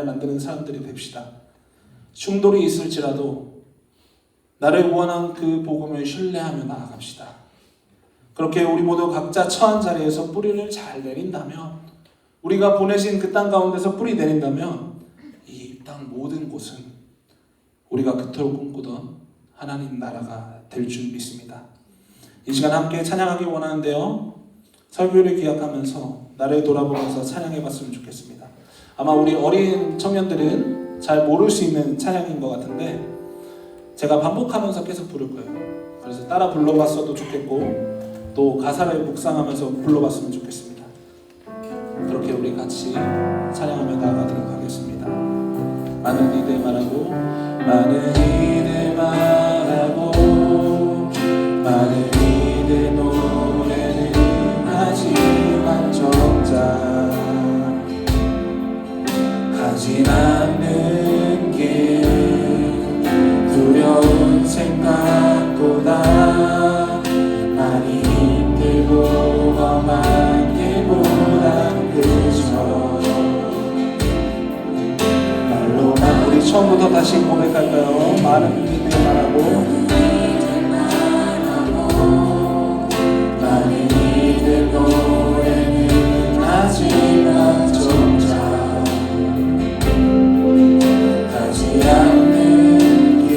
만드는 사람들이 됩시다. 충돌이 있을지라도 나를 구원한 그 복음을 신뢰하며 나아갑시다. 그렇게 우리 모두 각자 처한 자리에서 뿌리를 잘 내린다면, 우리가 보내신 그 땅 가운데서 뿌리 내린다면 이 땅 모든 곳은 우리가 그토록 꿈꾸던 하나님 나라가 될 줄 믿습니다. 이 시간 함께 찬양하기 원하는데요. 설교를 기약하면서 나를 돌아보면서 찬양해봤으면 좋겠습니다. 아마 우리 어린 청년들은 잘 모를 수 있는 찬양인 것 같은데 제가 반복하면서 계속 부를 거예요. 그래서 따라 불러봤어도 좋겠고 또 가사를 묵상하면서 불러봤으면 좋겠습니다. 그렇게 우리 같이 찬양하며 나아가도록 하겠습니다. 많은 이들 말하고 많은 이들 노래는 하지만 정작 가진 않는 길 두려운 생각보다 많이 힘들고 험한 길보단 그저 말로만 우리 처음부터 다시 고백할까요? 많은 믿음을 말하고 많은 이들 노래는 하지만 정작 가지 않는 길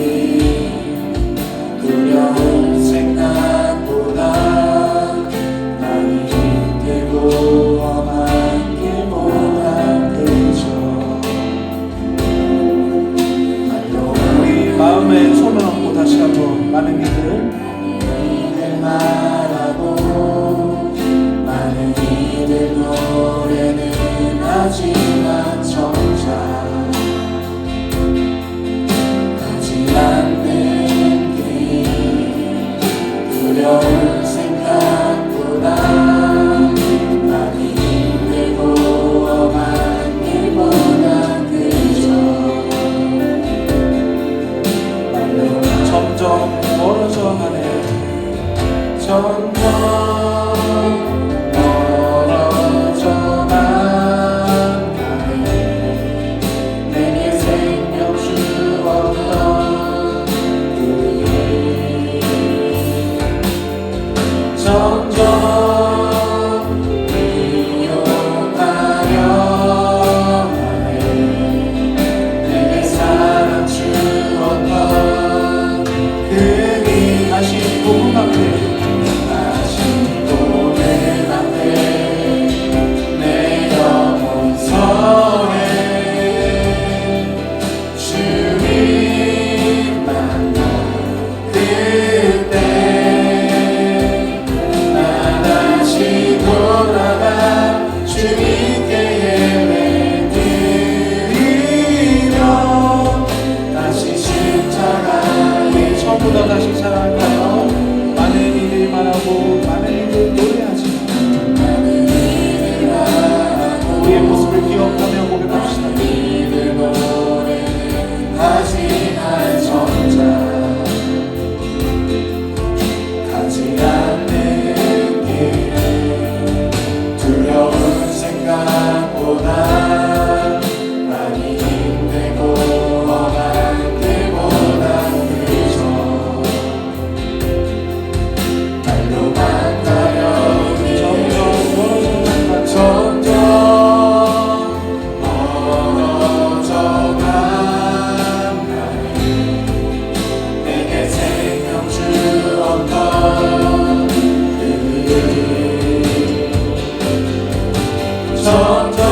두려운 생각보다 많이 힘들고 험한 길보단 그저 우리 마음에 손을 얹고 다시 한번 많은 이들 말하고 많은 이들 노래는 하지만 정작 가지 않는 길 두려운 생각보다 많이 힘들고 험한 길보다 그저 점점 멀어져가네 점점 멀어져가네 내게 생명 주었던 그길 점점 미워하려 하네 내게 사랑 주었던 그길 다시 복음 앞에 다시 복음 앞에 내 영혼 서해 주님 만나 그때 나 다시 돌아가 주님께 예배드리며 다시 십자가에 처음부터 다시 사랑할까요? 많은 일을 말하고 많은 일을 노래하지 우리의 모습을 기억하며 고백합시다 하지만 정작 가지 않는 길 두려운 생각보다 많이 힘들고 험한 길보다 그저 말로만 가려 점점 멀어져가네 내게 생명 주었던 그길 점점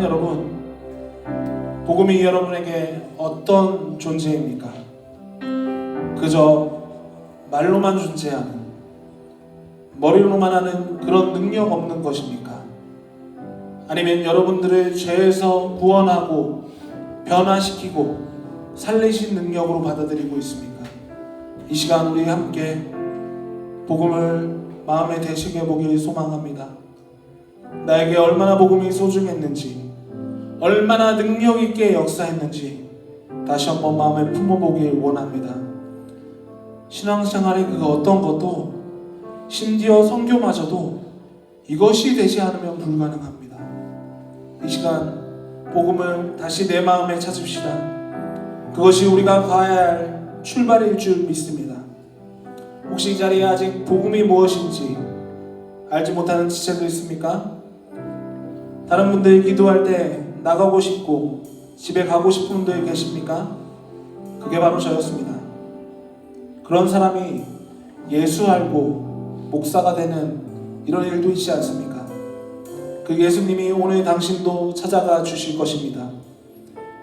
여러분, 복음이 여러분에게 어떤 존재입니까? 그저 말로만 존재하는, 머리로만 하는 그런 능력 없는 것입니까? 아니면 여러분들을 죄에서 구원하고 변화시키고 살리신 능력으로 받아들이고 있습니까? 이 시간 우리 함께 복음을 마음에 대시게 보길 소망합니다. 나에게 얼마나 복음이 소중했는지, 얼마나 능력 있게 역사했는지 다시 한번 마음에 품어보길 원합니다. 신앙생활의 그 어떤 것도, 심지어 선교마저도 이것이 되지 않으면 불가능합니다. 이 시간 복음을 다시 내 마음에 찾읍시다. 그것이 우리가 가야 할 출발일 줄 믿습니다. 혹시 이 자리에 아직 복음이 무엇인지 알지 못하는 지체도 있습니까? 다른 분들 기도할 때 나가고 싶고 집에 가고 싶은 분들 계십니까? 그게 바로 저였습니다. 그런 사람이 예수 알고 목사가 되는 이런 일도 있지 않습니까? 그 예수님이 오늘 당신도 찾아가 주실 것입니다.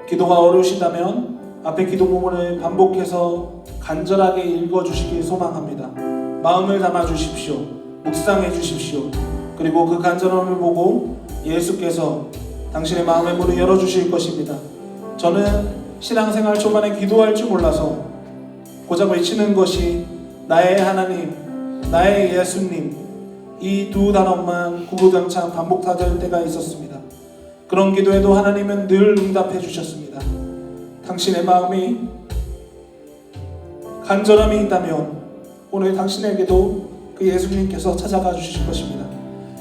기도가 어려우시다면 앞에 기도 부분을 반복해서 간절하게 읽어주시길 소망합니다. 마음을 담아 주십시오. 묵상해 주십시오. 그리고 그 간절함을 보고 예수께서 당신의 마음의 문을 열어주실 것입니다. 저는 신앙생활 초반에 기도할 줄 몰라서 고작 외치는 것이 나의 하나님, 나의 예수님, 이 두 단어만 구구장창 반복하던 때가 있었습니다. 그런 기도에도 하나님은 늘 응답해 주셨습니다. 당신의 마음이 간절함이 있다면 오늘 당신에게도 그 예수님께서 찾아가 주실 것입니다.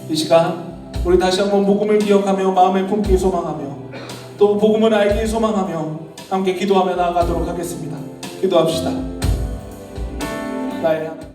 이 시간 우리 다시 한번 복음을 기억하며 마음에 품길 소망하며 또 복음을 알길 소망하며 함께 기도하며 나아가도록 하겠습니다. 기도합시다. 나의 하나님.